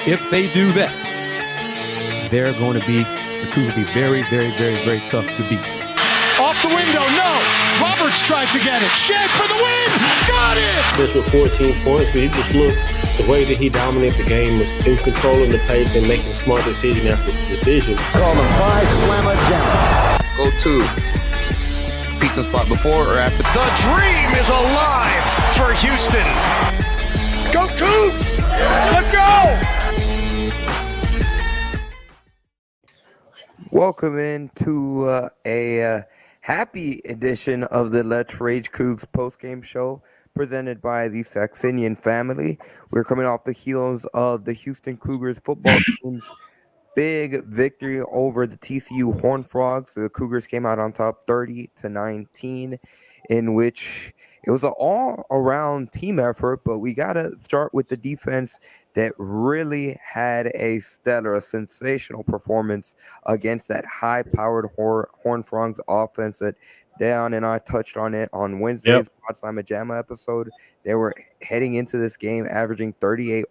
if they do that, the Cougs will be very, very, very, very tough to beat. Off the window, no. Roberts tried to get it. Shed for the win. Got it. Just with 14 points, but you just look, the way that he dominated the game was in controlling the pace and making smart decision after decision. Call them by Slamma Jamma. Go to pizza spot before or after. The dream is alive for Houston. Go Cougs. Let's go. Welcome into a happy edition of the Let's Rage Coogs postgame show presented by the Saxenian Family. We're coming off the heels of the Houston Cougars football team's big victory over the TCU Horned Frogs. The Cougars came out on top 30-19, in which it was an all-around team effort, but we got to start with the defense that really had a sensational performance against that high-powered Horned Frogs offense that Dayon and I touched on it on Wednesday's Slamma Jamma episode. They were heading into this game averaging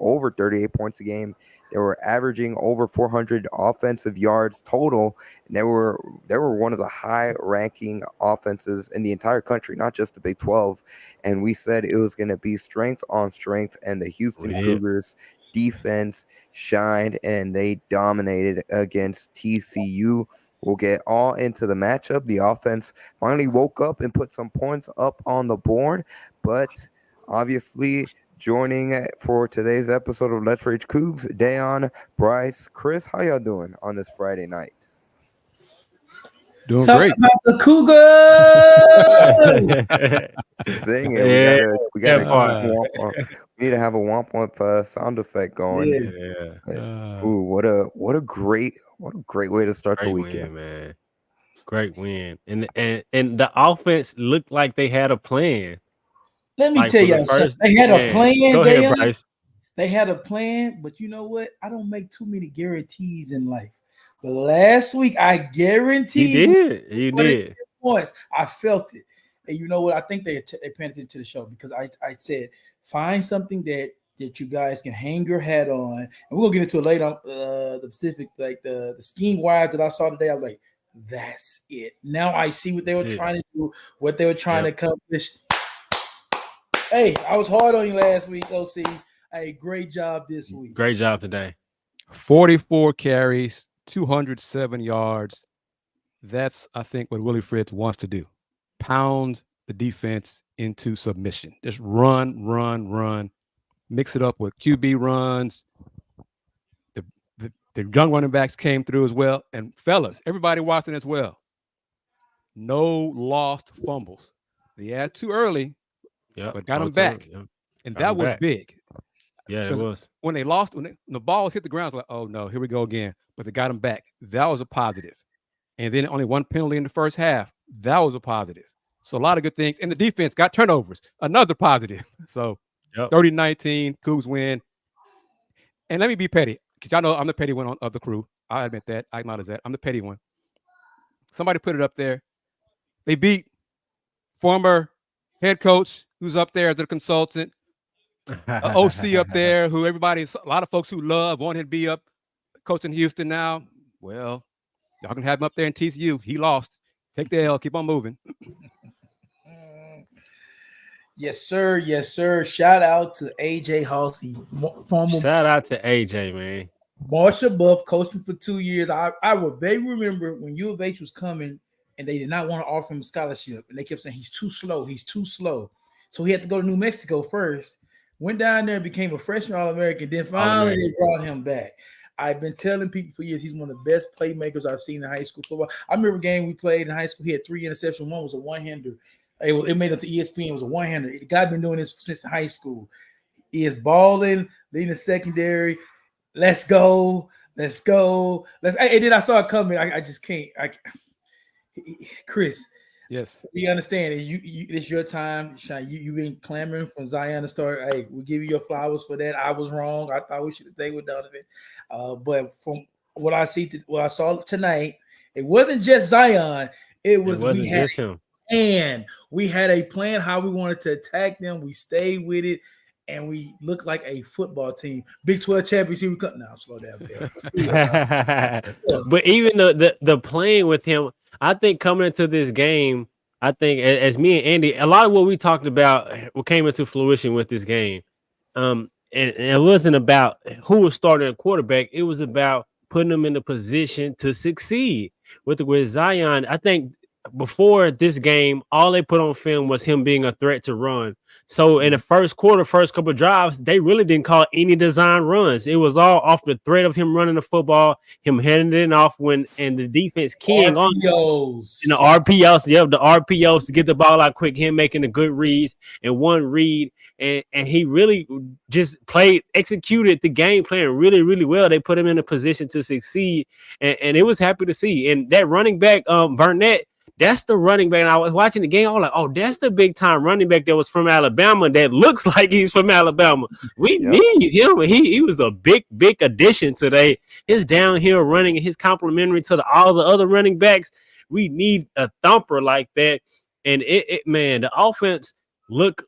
over 38 points a game. They were averaging over 400 offensive yards total, and they were one of the high-ranking offenses in the entire country, not just the Big 12. And we said it was going to be strength on strength, and the Houston Cougars defense shined, and they dominated against TCU. We'll get all into the matchup. The offense finally woke up and put some points up on the board, but obviously joining for today's episode of Let's Rage Coogs, Dayon, Bryce, Kris, how y'all doing on this Friday night? Doing Talk great. About the Cougars. Sing it. We need to have a womp womp sound effect going. Ooh, what a great way to start the weekend, man. Great win, and the offense looked like they had a plan. Let me tell y'all something. They had a plan. Go ahead, Bryce. They had a plan, but you know what? I don't make too many guarantees in life. But last week, I guarantee you did. Points. I felt it. And you know what? I think they paying attention to the show because I said, find something that you guys can hang your hat on. And we're going to get into it later on the specific, like the scheme wise that I saw today. I'm like, that's it. Now I see what they were trying to do, what they were trying to accomplish. Hey, I was hard on you last week, OC. Hey, great job this week. Great job today. 44 carries, 207 yards. That's, I think, what Willie Fritz wants to do. Pound the defense into submission. Just run. Mix it up with QB runs. The young running backs came through as well. And fellas, everybody watching as well. No lost fumbles. They had too early, but got them back. And that was big. Yeah, it was. When they lost, when the balls hit the ground, it's like, oh no, here we go again. But they got them back. That was a positive. And then only one penalty in the first half. That was a positive. So a lot of good things. And the defense got turnovers. Another positive. So 30-19, Cougs win. And let me be petty, because y'all know I'm the petty one of the crew. I admit that. I acknowledge that. I'm the petty one. Somebody put it up there. They beat former head coach who's up there as a consultant. OC up there, who a lot of folks who want him to be up coaching Houston now. Well, y'all can have him up there in TCU. He lost. Take the L. Keep on moving. Yes, sir. Yes, sir. Shout out to AJ Halsey. Shout out to AJ, man. Marshall Buff coaching for 2 years. I would very remember when U of H was coming and they did not want to offer him a scholarship. And they kept saying, he's too slow. So he had to go to New Mexico first. Went down there and became a freshman All-American. Then finally they brought him back. I've been telling people for years he's one of the best playmakers I've seen in high school football. I remember a game we played in high school. He had 3 interceptions. One was a one-hander. It made it to ESPN. It was a one-hander. The guy's been doing this since high school. He is balling, leading the secondary. Let's go. And then I saw it coming. I just can't. Kris. Yes. You understand? It's your time. You've been clamoring from Zion to start. Hey, we'll give you your flowers for that. I was wrong. I thought we should stay with Donovan. But from what I saw tonight, it wasn't just Zion. We had a plan how we wanted to attack them. We stayed with it, and we look like a football team. Big 12 championship. Now, slow down, Bill. But even the playing with him, I think coming into this game, I think as me and Andy, a lot of what we talked about what came into fruition with this game. And it wasn't about who was starting a quarterback. It was about putting them in a position to succeed. With Zion, I think before this game, all they put on film was him being a threat to run. So in the first quarter, first couple of drives, they really didn't call any design runs. It was all off the threat of him running the football, him handing it off and the defense keying on the RPOs. Yep, the RPOs to get the ball out quick, him making the good reads and one read. And he really just executed the game plan really, really well. They put him in a position to succeed. And it was happy to see. And that running back, Burnett, that's the running back. And I was watching the game. I was like, oh, that's the big time running back that was from Alabama that looks like he's from Alabama. We need him. He was a big addition today. His downhill running and his complementary to all the other running backs. We need a thumper like that. And man, the offense looked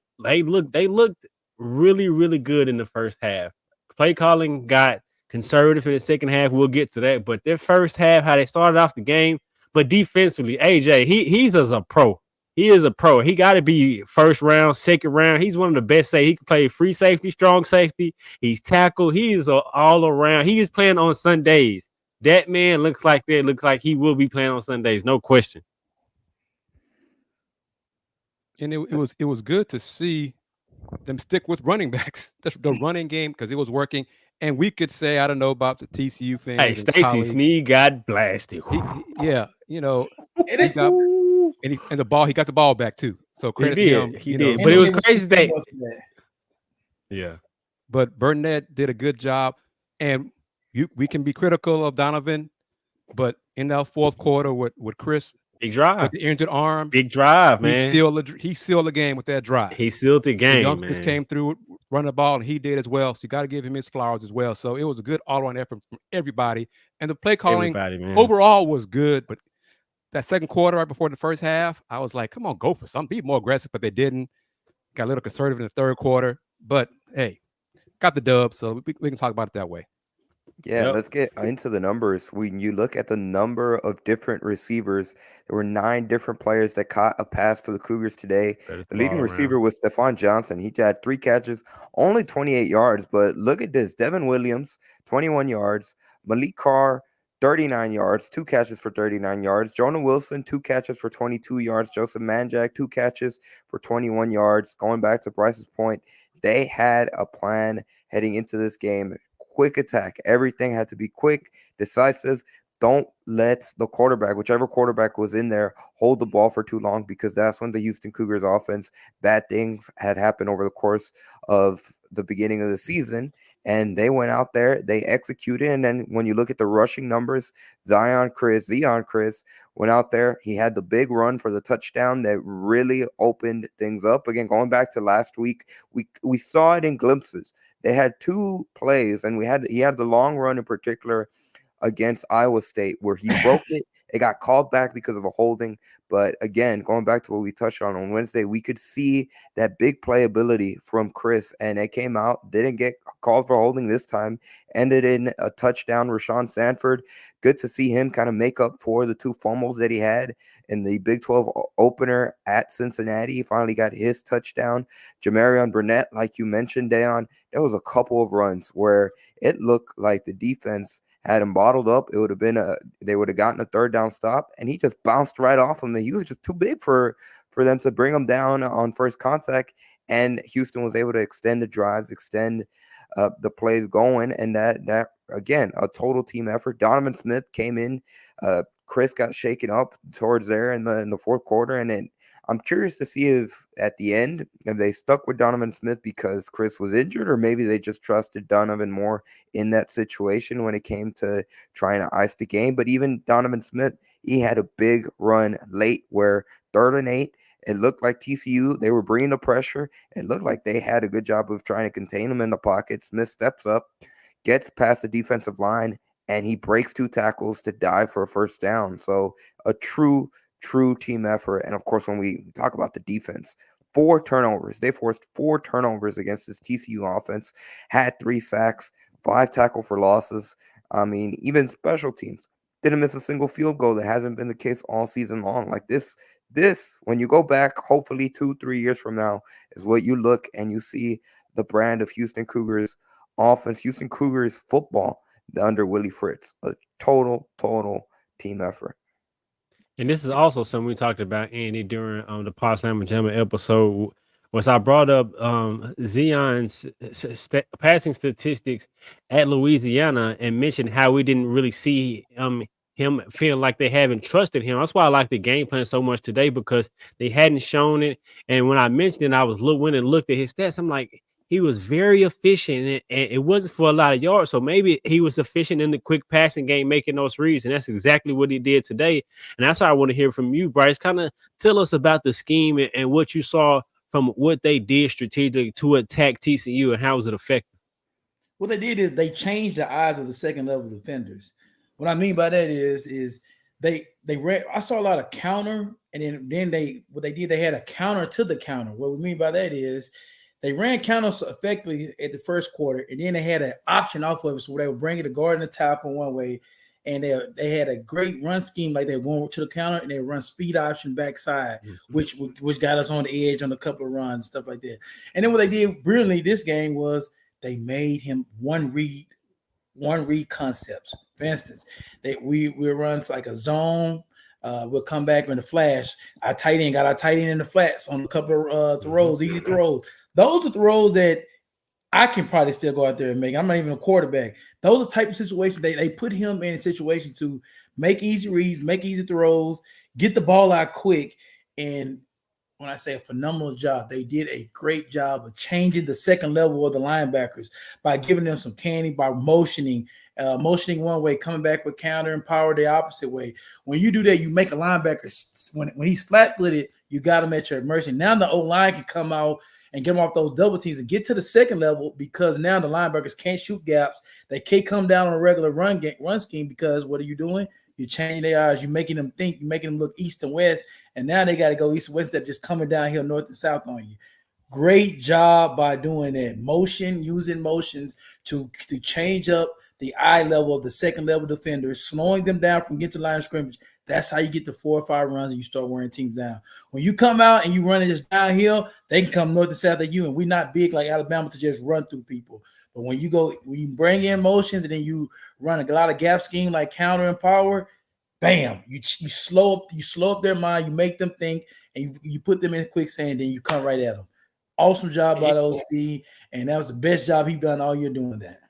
really, really good in the first half. Play calling got conservative in the second half. We'll get to that. But their first half, how they started off the game, but defensively, AJ, he's as a pro. He is a pro. He got to be first round, second round. He's one of the best. He can play free safety, strong safety. He's tackle. He's all around. He is playing on Sundays. That man looks like he will be playing on Sundays, no question. And it was good to see them stick with running backs. That's the running game because it was working. And we could say, I don't know about the TCU fans. Hey, Stacey Sneed got blasted. Yeah, he got the ball. He got the ball back too. So credit to him. He did. But it was crazy that. Yeah. But Burnett did a good job, and we can be critical of Donovan, but in that fourth quarter with Kris. Big drive. With the injured arm. Big drive, man. He sealed the game with that drive. He sealed the game, the youngsters came through, running the ball, and he did as well. So you got to give him his flowers as well. So it was a good all-around effort from everybody. And the play calling overall was good. But that second quarter, right before the first half, I was like, come on, go for something. Be more aggressive, but they didn't. Got a little conservative in the third quarter. But, hey, got the dub, so we can talk about it that way. Yeah, let's get into the numbers. When you look at the number of different receivers, there were 9 different players that caught a pass for the Cougars today. The leading receiver was Stephon Johnson. He had 3 catches, only 28 yards. But look at this. Devin Williams, 21 yards. Malik Carr, 39 yards, 2 catches for 39 yards. Jonah Wilson, 2 catches for 22 yards. Joseph Manjack, 2 catches for 21 yards. Going back to Bryce's point, they had a plan heading into this game. Quick attack. Everything had to be quick, decisive. Don't let the quarterback, whichever quarterback was in there, hold the ball for too long, because that's when the Houston Cougars offense, bad things had happened over the course of the beginning of the season. And they went out there, they executed. And then when you look at the rushing numbers, Zeon Kris went out there. He had the big run for the touchdown that really opened things up. Again, going back to last week, we saw it in glimpses. They had 2 plays, and he had the long run in particular against Iowa State where he broke it. It got called back because of a holding. But again, going back to what we touched on Wednesday, we could see that big playability from Kris, and it came out, didn't get called for holding this time, ended in a touchdown. Rashawn Sanford, good to see him kind of make up for the 2 fumbles that he had in the Big 12 opener at Cincinnati. He finally got his touchdown. Jamarion Burnett, like you mentioned, Dayon, there was a couple of runs where it looked like the defense had him bottled up. It would have been they would have gotten a 3rd down stop, and he just bounced right off him. He was just too big for them to bring him down on first contact. And Houston was able to extend the drives, extend the plays going, and that again, a total team effort. Donovan Smith came in. Kris got shaken up towards there in the fourth quarter, and then I'm curious to see if at the end, if they stuck with Donovan Smith because Kris was injured, or maybe they just trusted Donovan more in that situation when it came to trying to ice the game. But even Donovan Smith, he had a big run late where 3rd and 8, it looked like TCU, they were bringing the pressure. It looked like they had a good job of trying to contain him in the pocket. Smith steps up, gets past the defensive line, and he breaks 2 tackles to dive for a 1st down. So a true team effort. And of course, when we talk about the defense, 4 turnovers. They forced 4 turnovers against this TCU offense, had 3 sacks, 5 tackle for losses. I mean, even special teams didn't miss a single field goal. That hasn't been the case all season long. Like this, when you go back, hopefully 2-3 years from now, is what you look and you see the brand of Houston Cougars offense, Houston Cougars football under Willie Fritz. A total team effort. And this is also something we talked about, Andy, during the Potsdam Pajama episode. Was I brought up Zion's passing statistics at Louisiana and mentioned how we didn't really see him feeling like they haven't trusted him. That's why I like the game plan so much today, because they hadn't shown it. And when I mentioned it, I went and looked at his stats. I'm like, he was very efficient, and it wasn't for a lot of yards. So maybe he was efficient in the quick passing game, making those reads, and that's exactly what he did today. And that's why I want to hear from you, Bryce. Kind of tell us about the scheme and what you saw from what they did strategically to attack TCU, and how was it effective? What they did is they changed the eyes of the second level defenders. What I mean by that is they ran. I saw a lot of counter, and then they had a counter to the counter. What we mean by that is they ran counters effectively at the first quarter, and then they had an option off of it, so they would bring it to guard in the top in one way, and they had a great run scheme, like they were going to the counter, and they run speed option backside, which got us on the edge on a couple of runs and stuff like that. And then what they did brilliantly this game was they made him one read concepts. For instance, we'll run like a zone. We'll come back in the flash. Our tight end in the flats on a couple of throws, easy throws. Those are throws that I can probably still go out there and make. I'm not even a quarterback. Those are the type of situations they put him in a situation to make easy reads, make easy throws, get the ball out quick. And when I say a phenomenal job, they did a great job of changing the second level of the linebackers by giving them some candy, by motioning one way, coming back with counter and power the opposite way. When you do that, you make a linebacker, when he's flat-footed, you got him at your mercy. Now the O-line can come out and get them off those double teams and get to the second level, because now the linebackers can't shoot gaps. They can't come down on a regular run scheme, because what are you doing? You're changing their eyes. You're making them think. You're making them look east and west. And now they got to go east and west instead of just coming down here north and south on you. Great job by doing that. Using motions to change up the eye level of the second level defenders, slowing them down from getting to line of scrimmage. That's how you get the 4 or 5 runs and you start wearing teams down. When you come out and you run it just downhill, they can come north and south of you, and we're not big like Alabama to just run through people. But when you bring in motions and then you run a lot of gap scheme like counter and power, bam, you slow up their mind, you make them think, and you put them in quicksand, then you come right at them. Awesome job by the OC, and that was the best job he's done all year doing that.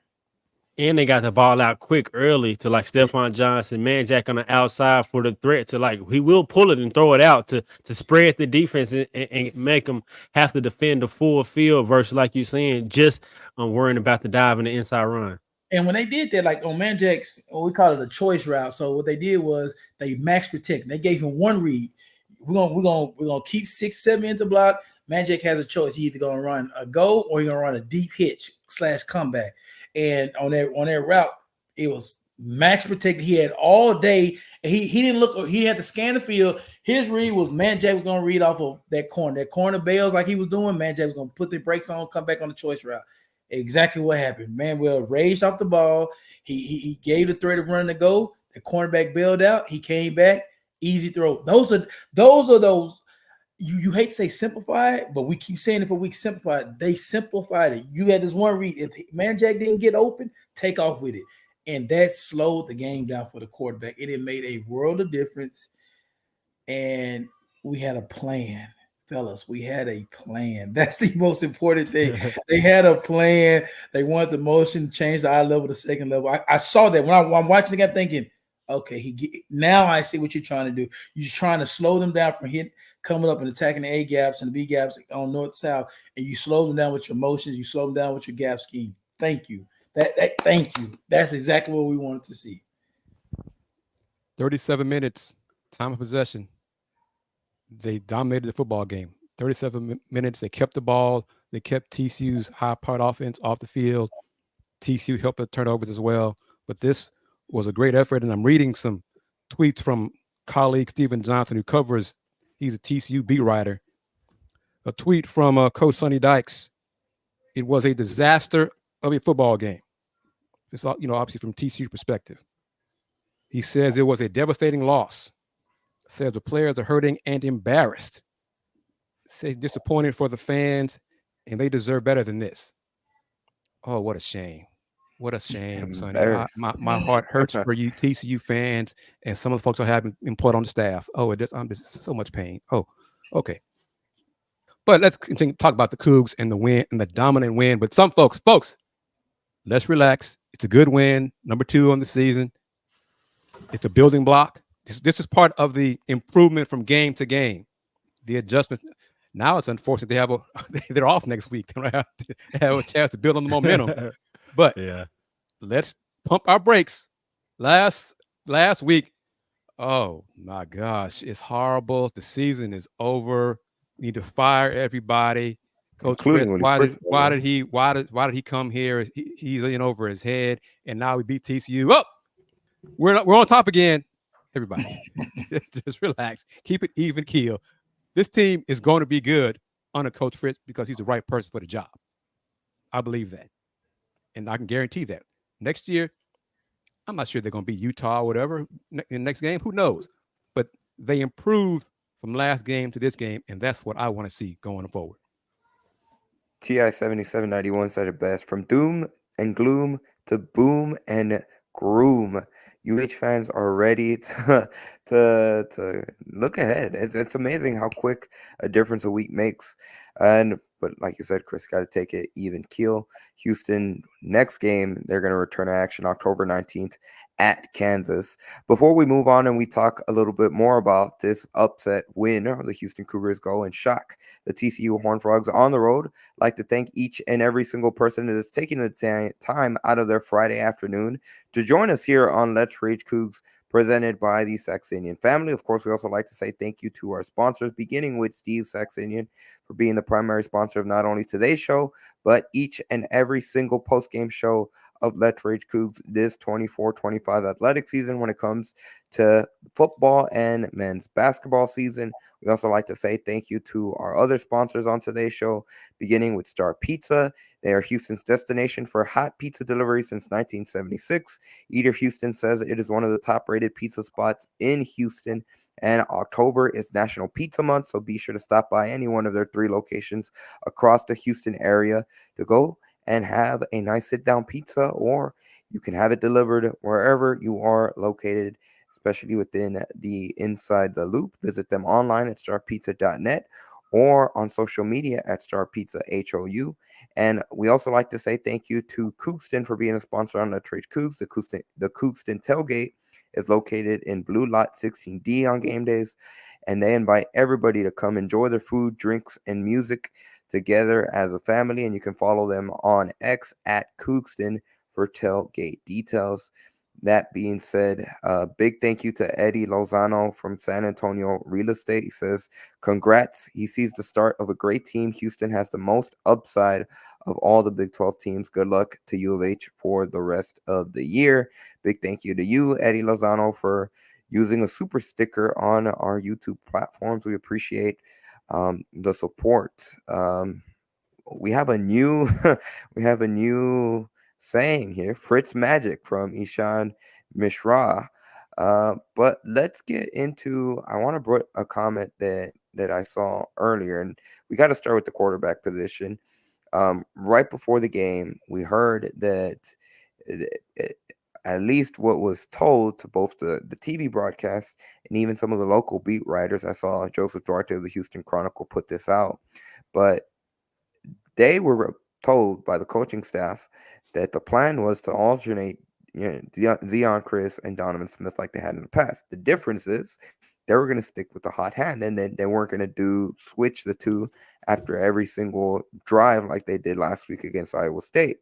And they got the ball out quick early to like Stephon Johnson, Manjack on the outside for the threat to like, he will pull it and throw it out to spread the defense and make them have to defend the full field versus, like you're saying, just worrying about the dive and the inside run. And when they did that, like on Manjack's, we call it a choice route. So what they did was they max protect. They gave him one read. We're gonna keep 6-7 in the block. Manjack has a choice. He's either gonna run a go or he's gonna run a deep hitch / comeback. And on that route, it was max protected. He had all day. He didn't look. He had to scan the field. His read was Manjack was gonna read off of that corner. That corner bails like he was doing. Manjack was gonna put the brakes on, come back on the choice route. Exactly what happened. Manuel raised off the ball. He gave the threat of running to go. The cornerback bailed out. He came back. Easy throw. Those are those. You hate to say simplify it, but we keep saying it for weeks. Simplify it. They simplified it. You had this one read. If Manjack didn't get open, take off with it, and that slowed the game down for the quarterback. And it made a world of difference. And we had a plan. Fellas, we had a plan. That's the most important thing. They had a plan. They wanted the motion to change the eye level to second level. I saw that when I'm watching the game, thinking, okay, now I see what you're trying to do. You're trying to slow them down from coming up and attacking the A gaps and the B gaps on north south, and you slow them down with your motions. You slow them down with your gap scheme. Thank you. Thank you. That's exactly what we wanted to see. 37 minutes, time of possession. They dominated the football game. 37 minutes. They kept the ball. They kept TCU's high-powered offense off the field. TCU helped the turnovers as well. But this was a great effort, and I'm reading some tweets from colleague Stephen Johnson, who covers. He's a TCU beat writer. A tweet from Coach Sonny Dykes. It was a disaster of a football game. It's all, obviously from TCU perspective. He says it was a devastating loss. Says the players are hurting and embarrassed. Says disappointed for the fans, and they deserve better than this. Oh, what a shame. What a shame, Sonny. Embarrassed. My heart hurts for you TCU fans and some of the folks I have employed on the staff. Oh, I'm just so much pain. Oh, okay. But let's continue to talk about the Cougs and the win and the dominant win. But some folks, let's relax. It's a good win, number 2 on the season. It's a building block. This is part of the improvement from game to game. The adjustments. Now it's unfortunate they're off next week. They don't have a chance to build on the momentum. But Yeah, let's pump our brakes. Last week, oh my gosh, it's horrible. The season is over. We need to fire everybody. Coach Fritz, why did he come here? He's in over his head, and now we beat TCU. Oh, we're on top again. Everybody, just relax. Keep it even keel. This team is going to be good under Coach Fritz because he's the right person for the job. I believe that. And I can guarantee that. Next year, I'm not sure they're going to be Utah or whatever in the next game. Who knows? But they improved from last game to this game, and that's what I want to see going forward. TI 7791 said it best. From doom and gloom to boom and groom. UH fans are ready to look ahead. It's amazing how quick a difference a week makes. But like you said, Kris, got to take it even keel. Houston, next game, they're going to return to action October 19th at Kansas. Before we move on and we talk a little bit more about this upset win, the Houston Cougars go and shock the TCU Horned Frogs on the road. I'd like to thank each and every single person that is taking the time out of their Friday afternoon to join us here on Let's Rage Coogs, presented by the Saxenian Family. Of course, we also like to say thank you to our sponsors, beginning with Steve Saxenian for being the primary sponsor of not only today's show, but each and every single post-game show of Let's Rage Coogs this 24-25 athletic season when it comes to football and men's basketball season. We also like to say thank you to our other sponsors on today's show, beginning with Star Pizza. They are Houston's destination for hot pizza delivery since 1976. Eater Houston says it is one of the top-rated pizza spots in Houston, and October is National Pizza Month, so be sure to stop by any one of their 3 locations across the Houston area to go and have a nice sit-down pizza, or you can have it delivered wherever you are located, especially within the Inside the Loop. Visit them online at starpizza.net or on social media at starpizzahou. And we also like to say thank you to Coogston for being a sponsor on Let's Rage Coogs. The Coogston Tailgate is located in Blue Lot 16D on game days, and they invite everybody to come enjoy their food, drinks, and music together as a family. And you can follow them on X at Coogston for tailgate details. That being said, big thank you to Eddie Lozano from San Antonio Real Estate. He says, congrats. He sees the start of a great team. Houston has the most upside of all the Big 12 teams. Good luck to U of H for the rest of the year. Big thank you to you, Eddie Lozano, for using a super sticker on our YouTube platforms. We appreciate the support. We have a new saying here, Fritz Magic from Ishan Mishra. But let's get into, I want to bring a comment that I saw earlier, and we got to start with the quarterback position. Right before the game, we heard that at least what was told to both the TV broadcast and even some of the local beat writers. I saw Joseph Duarte of the Houston Chronicle put this out, but they were told by the coaching staff that the plan was to alternate Zion, Kris, and Donovan Smith like they had in the past. The difference is they were going to stick with the hot hand, and then they weren't going to switch the two after every single drive like they did last week against Iowa State.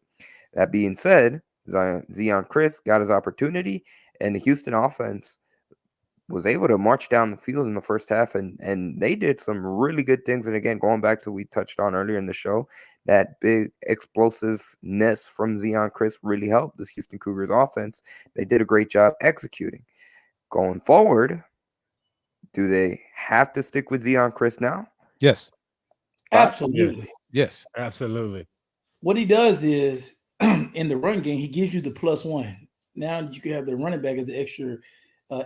That being said, Zion Kris got his opportunity, and the Houston offense was able to march down the field in the first half, and they did some really good things. And again, going back to what we touched on earlier in the show, that big explosiveness from Zion Kris really helped this Houston Cougars offense. They did a great job executing. Going forward, do they have to stick with Zion Kris now? Yes. Absolutely. Yes. Absolutely. What he does is in the run game, he gives you the +1. Now you can have the running back as an extra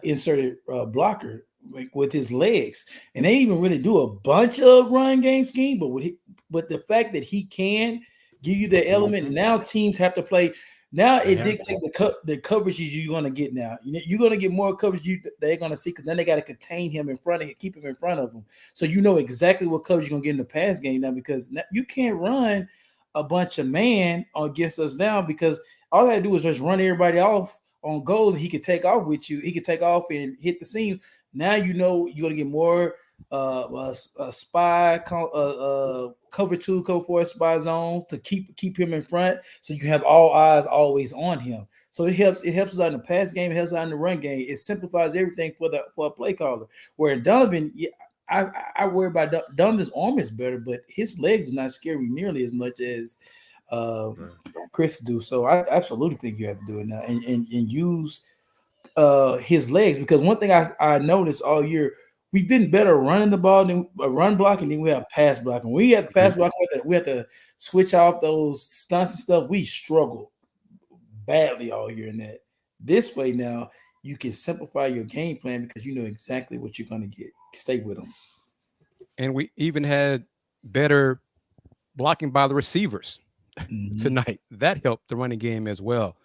inserted blocker with his legs, and they even really do a bunch of run game scheme. But the fact that he can give you that element, now teams have to play. Now it dictates the coverages you're going to get. Now you're going to get more coverage they're going to see, because then they got to contain him in front of him, keep him in front of them. So you know exactly what coverage you're going to get in the pass game now, because now you can't run a bunch of man against us now, because all I had to do was just run everybody off on goals, and he could take off with you. He could take off and hit the seam. Now you know you're gonna get more spy cover 2, cover 4 spy zones to keep him in front, so you can have all eyes always on him. So it helps us out in the pass game, it helps out in the run game. It simplifies everything for a play caller. Where in Donovan, I worry about Donovan's arm is better, but his legs is not scary nearly as much as Kris do. So I absolutely think you have to do it now and use his legs, because one thing I noticed all year, we've been better running the ball than run blocking than we have pass blocking. We had pass blocking, we had to switch off those stunts and stuff. We struggled badly all year in that. This way now you can simplify your game plan, because you know exactly what you're going to get. Stay with them. And we even had better blocking by the receivers tonight. That helped the running game as well.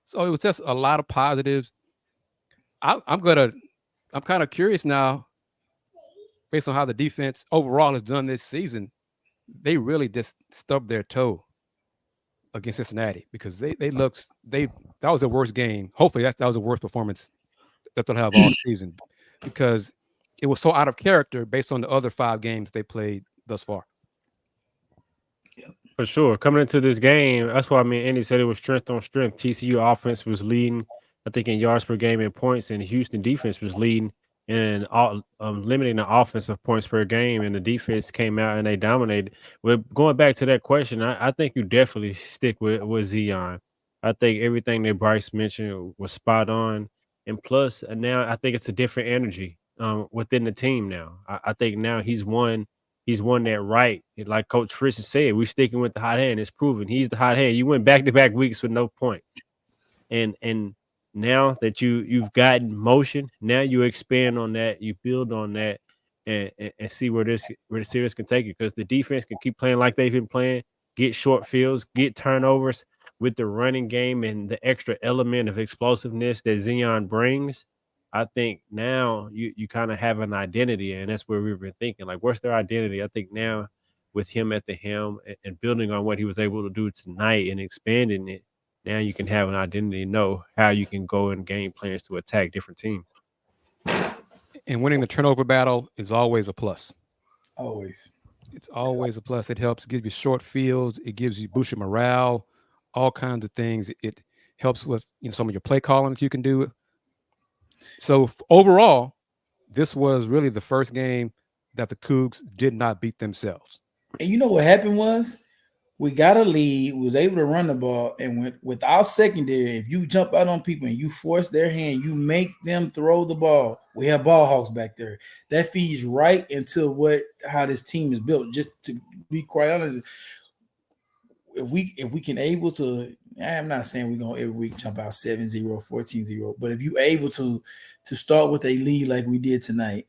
So it was just a lot of positives. I'm kind of curious now, based on how the defense overall has done this season. They really just stubbed their toe against Cincinnati, because that was the worst game. Hopefully that was the worst performance that they'll have all season, because it was so out of character based on the other 5 games they played thus far. For sure. Coming into this game, that's why Andy said it was strength on strength. TCU offense was leading, I think, in yards per game and points, and Houston defense was leading in limiting the offensive points per game, and the defense came out and they dominated. Well, going back to that question, I think you definitely stick with Zion. I think everything that Bryce mentioned was spot on, and plus now I think it's a different energy within the team now. I think now he's won that right. Like Coach Fritz said, we're sticking with the hot hand. It's proven he's the hot hand. You went back-to-back weeks with no points. And now that you've gotten motion, now you expand on that, you build on that, and see where the series can take you. Because the defense can keep playing like they've been playing, get short fields, get turnovers with the running game and the extra element of explosiveness that Zion brings. I think now you kind of have an identity, and that's where we've been thinking, like, what's their identity? I think now with him at the helm and building on what he was able to do tonight and expanding it, now you can have an identity and know how you can go in game plans to attack different teams. And winning the turnover battle is always a plus. Always. It's always a plus. It helps give you short fields. It gives you boost your morale, all kinds of things. It helps with some of your play calling that you can do. So overall, this was really the first game that the Cougs did not beat themselves. And you know what happened was, we got a lead, was able to run the ball, and with our secondary, if you jump out on people and you force their hand, you make them throw the ball. We have ball hawks back there. That feeds right into how this team is built. Just to be quite honest, if we can able to, I'm not saying we're gonna every week jump out 7-0, 14-0, but if you're able to start with a lead like we did tonight,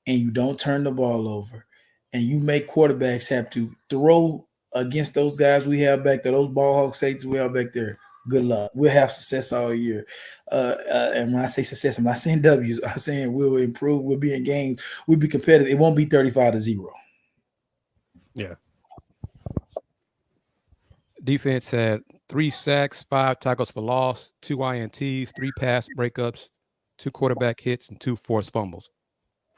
and you don't turn the ball over, and you make quarterbacks have to throw against those guys we have back there, those ball hawk safeties we have back there, good luck. We'll have success all year. And when I say success, I'm not saying W's. I'm saying we'll improve. We'll be in games. We'll be competitive. It won't be 35-0. Yeah. Defense had 3 sacks, 5 tackles for loss, 2 INTs, 3 pass breakups, 2 quarterback hits, and 2 forced fumbles.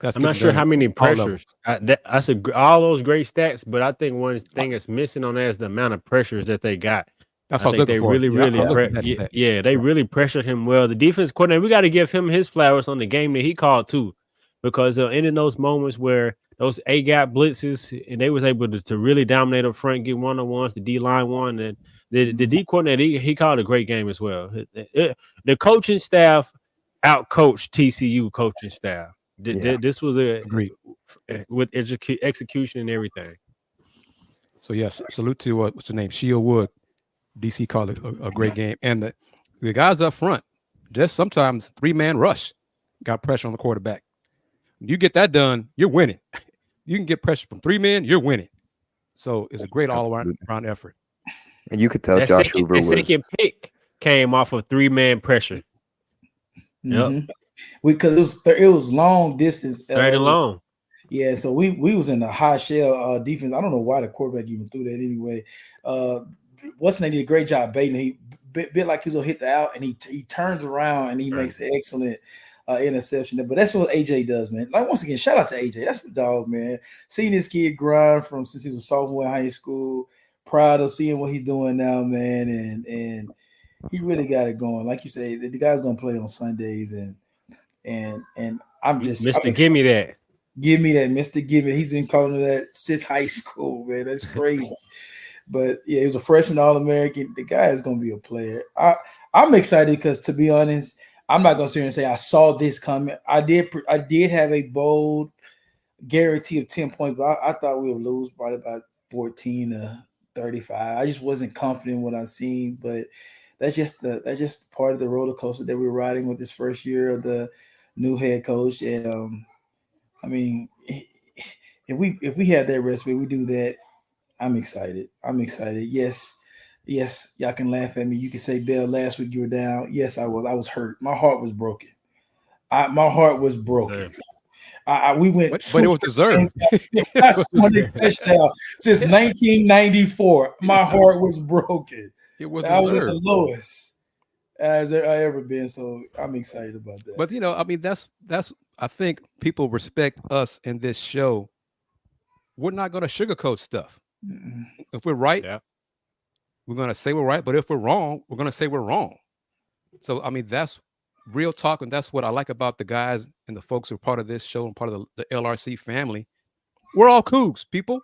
I'm not sure how many pressures. That's all those great stats, but I think one thing that's missing on that is the amount of pressures that they got. That's what I think they really, they really pressured him well. The defense coordinator, we got to give him his flowers on the game that he called too, because in those moments where those A-gap blitzes, and they was able to really dominate up front, get one-on-ones, the D-line won, and the D coordinator, he called a great game as well. The coaching staff out-coached TCU coaching staff. This was with execution and everything. So yes, salute to what's her name, Sheila Wood. DC called it a great game, and the guys up front just sometimes 3-man rush got pressure on the quarterback. You get that done, you're winning. You can get pressure from 3 men, you're winning. So it's a great all-around effort. And you could tell Josh Hoover was second pick came off of 3-man pressure. Mm-hmm. Because it was long distance. Very long. Yeah, so we was in the high shell defense. I don't know why the quarterback even threw that anyway. What's name did a great job baiting. He bit like he was gonna hit the out, and he turns around and he makes an excellent interception. But that's what AJ does, man. Like once again, shout out to AJ. That's my dog, man. Seeing this kid grind from since he was a sophomore in high school. Proud of seeing what he's doing now, man, and he really got it going. Like you say, the guy's gonna play on Sundays, and I'm just Mr. Give me that. Give me that, Mr. Give me. He's been calling that since high school, man. That's crazy. But yeah, he was a freshman All-American. The guy is gonna be a player. I'm excited because, to be honest, I'm not gonna sit here and say I saw this coming. I did have a bold guarantee of 10 points, but I thought we would lose probably about 14 to 35. I just wasn't confident in what I seen, but that's just part of the roller coaster that we're riding with this first year of the new head coach. And I mean, if we have that recipe, we do that. I'm excited. Yes, y'all can laugh at me. You can say, Bell, last week you were down. Yes, I was. I was hurt. My heart was broken. My heart was broken. We went, but it was deserved. Touchdown since 1994. My heart was broken. It was I deserved. was at the lowest as I ever been. So I'm excited about that. But I mean, that's. I think people respect us in this show. We're not going to sugarcoat stuff. Mm-mm. If we're right, we're going to say we're right. But if we're wrong, we're going to say we're wrong. So I mean, that's real talk, and that's what I like about the guys and the folks who are part of this show and part of the LRC family. We're all Cougs, people.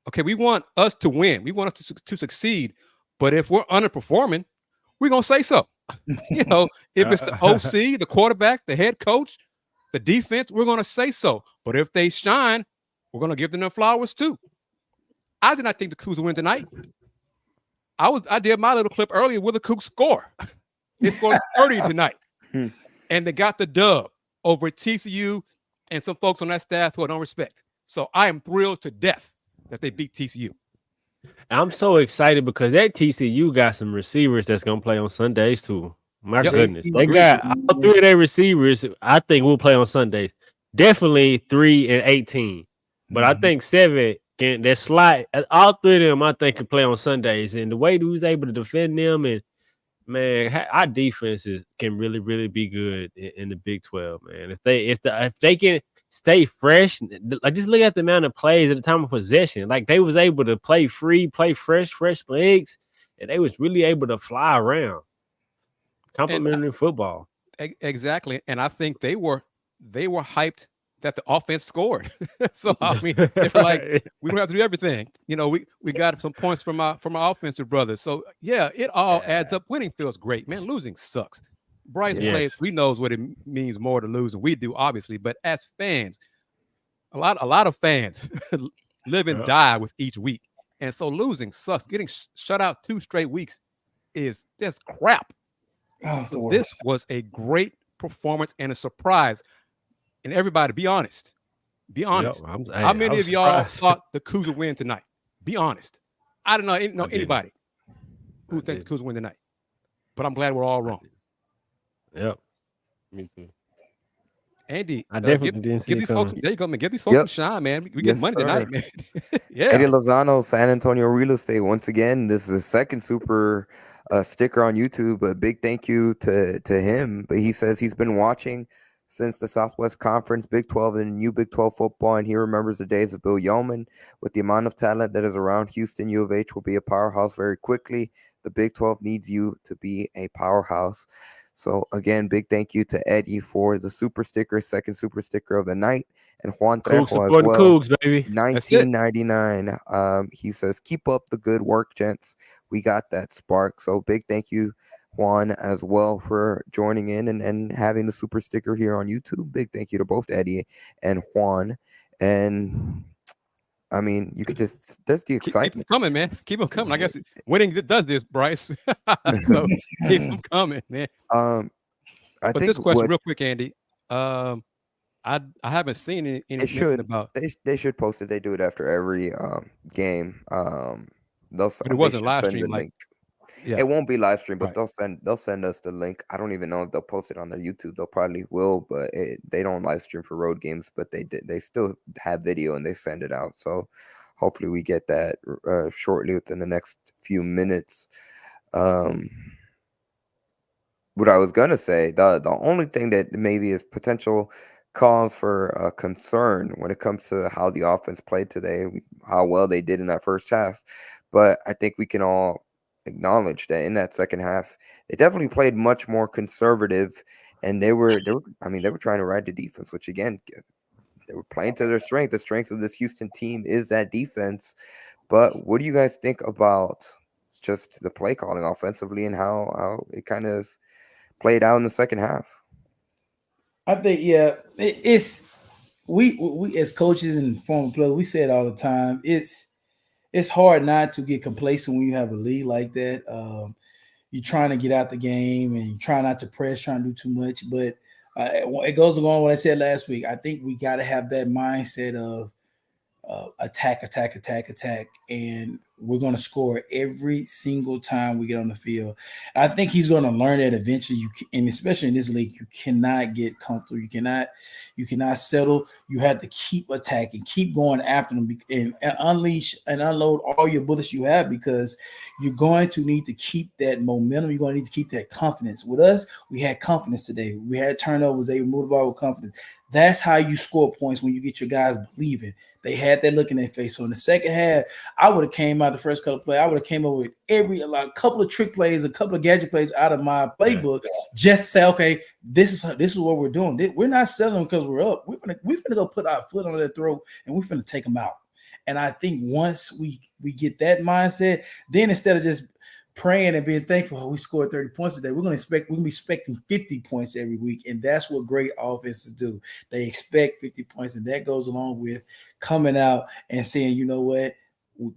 Okay, we want us to win. We want us to succeed. But if we're underperforming, we're gonna say so. If it's the OC, the quarterback, the head coach, the defense, we're gonna say so. But if they shine, we're gonna give them their flowers too. I did not think the Cougs would win tonight. I did my little clip earlier with a Cougs score. They scored 30 tonight. And they got the dub over TCU and some folks on that staff who I don't respect. So I am thrilled to death that they beat TCU. I'm so excited because that TCU got some receivers that's going to play on Sundays too. My goodness. They got all 3 of their receivers, I think, will play on Sundays. Definitely 3 and 18. But I think 7 can, that slot, all 3 of them, I think, can play on Sundays. And the way that he was able to defend them, and man, our defenses can really, really be good in the Big 12, man. If they can stay fresh, like just look at the amount of plays at the time of possession. Like they was able to play free, play fresh legs, and they was really able to fly around. Complimentary football. Exactly. And I think they were hyped that the offense scored. So I mean, it's like we don't have to do everything. We got some points from our offensive brothers. So yeah, it all adds up. Winning feels great, man. Losing sucks. Bryce plays. We knows what it means more to lose than we do, obviously. But as fans, a lot of fans live and die with each week, and so losing sucks. Getting shut out 2 straight weeks is just crap. So this was a great performance and a surprise. And everybody, be honest. Be honest. How many of y'all thought the Cougs would win tonight? Be honest. I don't know anybody who thinks the Cougs win tonight. But I'm glad we're all wrong. Yep. Me too. Andy, I definitely didn't see these folks. There you go, man. Give these folks some shine, man. We get money tonight, man. Yeah. Eddie Lozano, San Antonio Real Estate. Once again, this is the 2nd super sticker on YouTube. A big thank you to him. But he says he's been watching since the Southwest Conference, Big 12, and new Big 12 football, and he remembers the days of Bill Yeoman. With the amount of talent that is around Houston, U of H will be a powerhouse very quickly. The Big 12 needs you to be a powerhouse. So, again, big thank you to Eddie for the super sticker, 2nd super sticker of the night, and Juan Trejo as well. Cougs, baby. 1999. He says, keep up the good work, gents. We got that spark. So, big thank you, Juan, as well, for joining in and having the super sticker here on YouTube. Big thank you to both Eddie and Juan. And I mean, you could just that's the Keep them excitement. coming, man. Keep them coming. I guess winning does this, Bryce. So keep them coming, man. I But think this question, what real quick, Andy. I haven't seen any it mention should about, they should post it. They do it after every game. but it They wasn't should live send the stream. Like, link. yeah, It won't be live stream, but right. they'll send us the link. I don't even know if they'll post it on their YouTube. They'll probably will, but they don't live stream for road games. But they still have video and they send it out. So hopefully we get that shortly within the next few minutes. What I was gonna say, the only thing that maybe is potential cause for concern when it comes to how the offense played today, how well they did in that first half. But I think we can all acknowledge that in that second half, they definitely played much more conservative, and they were trying to ride the defense, which again, they were playing to their strength. The strength of this Houston team is that defense. But what do you guys think about just the play calling offensively and how it kind of played out in the second half? I think it's we as coaches and former players, we say it all the time. It's hard not to get complacent when you have a lead like that. You're trying to get out the game and you try not to press, trying to do too much. But it goes along with what I said last week. I think we got to have that mindset of attack, and we're going to score every single time we get on the field. I think he's going to learn that eventually. And especially in this league, you cannot get comfortable. You cannot settle. You have to keep attacking, keep going after them, and unleash and unload all your bullets you have, because you're going to need to keep that momentum. You're going to need to keep that confidence. With us, we had confidence today. We had turnovers. They moved the ball with confidence. That's how you score points, when you get your guys believing. They had that look in their face. So in the second half, I would have came out the first couple of plays. I would have came up with a couple of trick plays, a couple of gadget plays out of my playbook, just to say, okay, this is what we're doing. We're not selling because we're up. We're gonna go put our foot on their throat and we're gonna take them out. And I think once we get that mindset, then instead of just praying and being thankful we scored 30 points today, we're gonna be expecting 50 points every week. And that's what great offenses do. They expect 50 points, and that goes along with coming out and saying, you know what,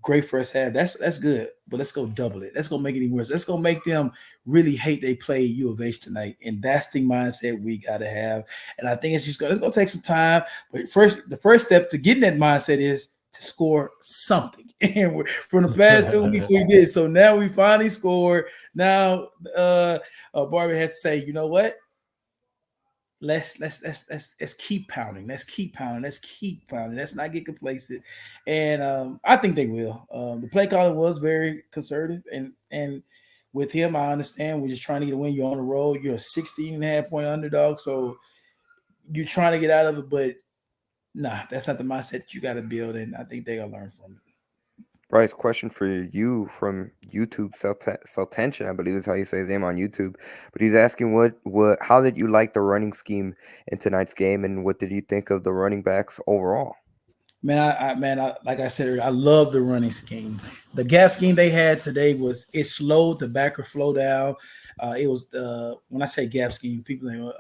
great first half. That's good, but let's go double it. Let's go make it even worse. Let's go make them really hate they played U of H tonight. And that's the mindset we gotta have. And I think it's gonna take some time. But the first step to getting that mindset is to score something. And from the past 2 weeks we did. So now we finally scored. Now Barbie has to say, you know what? Let's keep pounding. Let's keep pounding. Let's not get complacent. And I think they will. The play calling was very conservative, and with him, I understand we're just trying to get a win. You're on the road. You're a 16.5-point underdog, so you're trying to get out of it. But nah, that's not the mindset that you got to build, and I think they're gonna learn from it. Bryce, question for you from YouTube, Saltension, I believe is how you say his name on YouTube. But he's asking how did you like the running scheme in tonight's game, and what did you think of the running backs overall? Man, I like I said earlier, I love the running scheme. The gap scheme they had today it slowed the backer flow down. It was when I say gap scheme, people think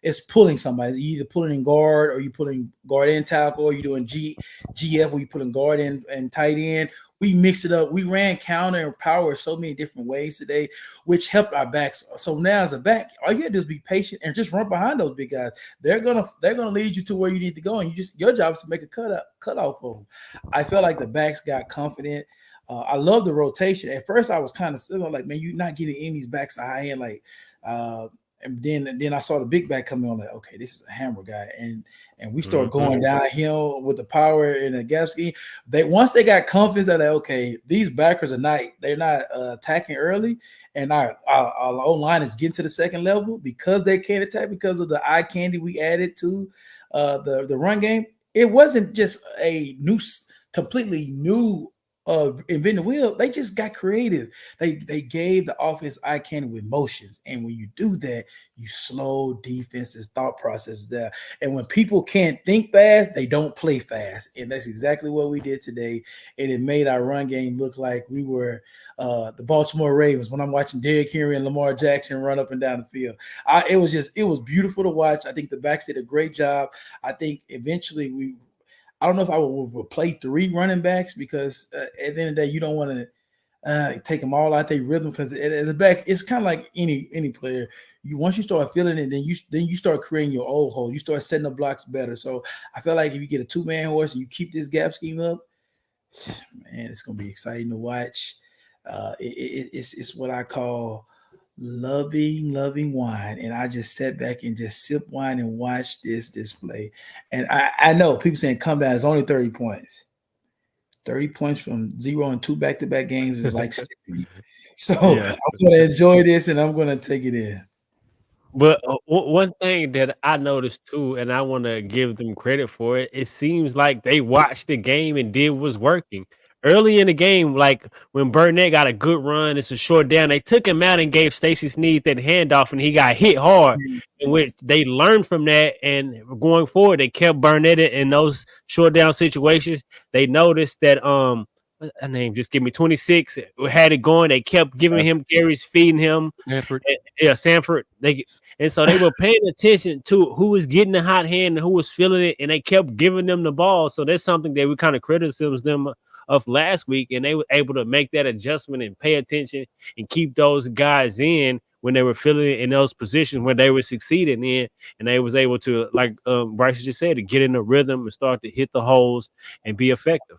it's pulling somebody. You either pulling in guard, or you pulling guard in tackle, or you doing GF where you putting guard in and tight end. We mixed it up. We ran counter and power so many different ways today, which helped our backs. So now as a back, all you have to do is be patient and just run behind those big guys. They're gonna lead you to where you need to go, and your job is to make a cut off of them. I felt like the backs got confident. I love the rotation. At first, I was kind of still like, man, you're not getting any of these backs high end. Like, and then I saw the big back coming on. Like, okay, this is a hammer guy, and we start going downhill with the power and the gap scheme. Once they got confidence that, like, okay, these backers they're not attacking early, and our O line is getting to the second level because they can't attack because of the eye candy we added to the run game. It wasn't just a completely new invent the wheel. They just got creative. They gave the offense eye candy with motions, and when you do that, you slow defense's thought processes down. And when people can't think fast, they don't play fast, and that's exactly what we did today. And it made our run game look like we were the Baltimore Ravens when I'm watching Derrick Henry and Lamar Jackson run up and down the field. It was beautiful to watch. I think the backs did a great job. I think eventually I don't know if I would play 3 running backs because at the end of the day, you don't want to take them all out their rhythm because as a back, it's kind of like any player. Once you start feeling it, then you start creating your old hole. You start setting the blocks better. So I feel like if you get a 2-man horse and you keep this gap scheme up, man, it's gonna be exciting to watch. It's what I call loving wine, and I just sat back and just sip wine and watch this display. And I know people saying come down, it's only 30 points. 30 points from 0 and 2 back-to-back games is like 60. So Yeah. I'm going to enjoy this, and I'm going to take it in. But one thing that I noticed too, and I want to give them credit for it, it seems like they watched the game and did what's working. Early in the game, like when Burnett got a good run, it's a short down. They took him out and gave Stacey Sneed that handoff, and he got hit hard. In which they learned from that, and going forward, they kept Burnett in those short down situations. They noticed that what's that name? Just give me 26. Had it going. They kept giving him carries, feeding him. Sanford. Sanford. And so they were paying attention to who was getting the hot hand and who was feeling it, and they kept giving them the ball. So that's something that we kind of criticized them of last week, and they were able to make that adjustment and pay attention and keep those guys in when they were feeling it in those positions where they were succeeding in, and they was able to, like Bryce just said, to get in the rhythm and start to hit the holes and be effective.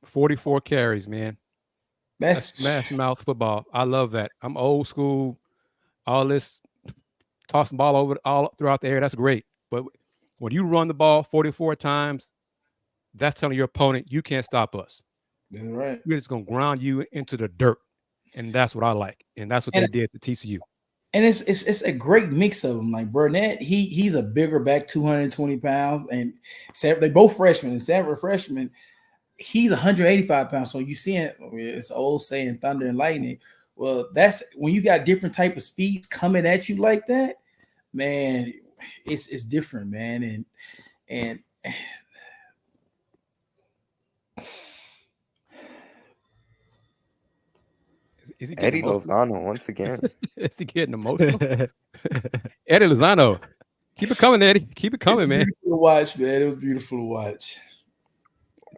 44 carries, man. That's smash mouth football. I love that. I'm old school. All this tossing ball over all throughout the air, that's great. But when you run the ball 44 times, that's telling your opponent you can't stop us. That's right. We're just gonna ground you into the dirt, and that's what I like, and that's what they did to TCU. And it's a great mix of them. Like Burnett, he's a bigger back, 220 pounds, and they both freshmen. And Sanford freshman, he's 185 pounds. So you see it. It's old saying, thunder and lightning. Well, that's when you got different type of speeds coming at you like that, man. It's different, man, and. Is he Eddie Lozano once again? Is he getting emotional? Eddie Lozano, keep it coming, Eddie. Keep it coming, man. Beautiful to watch, man. It was beautiful to watch.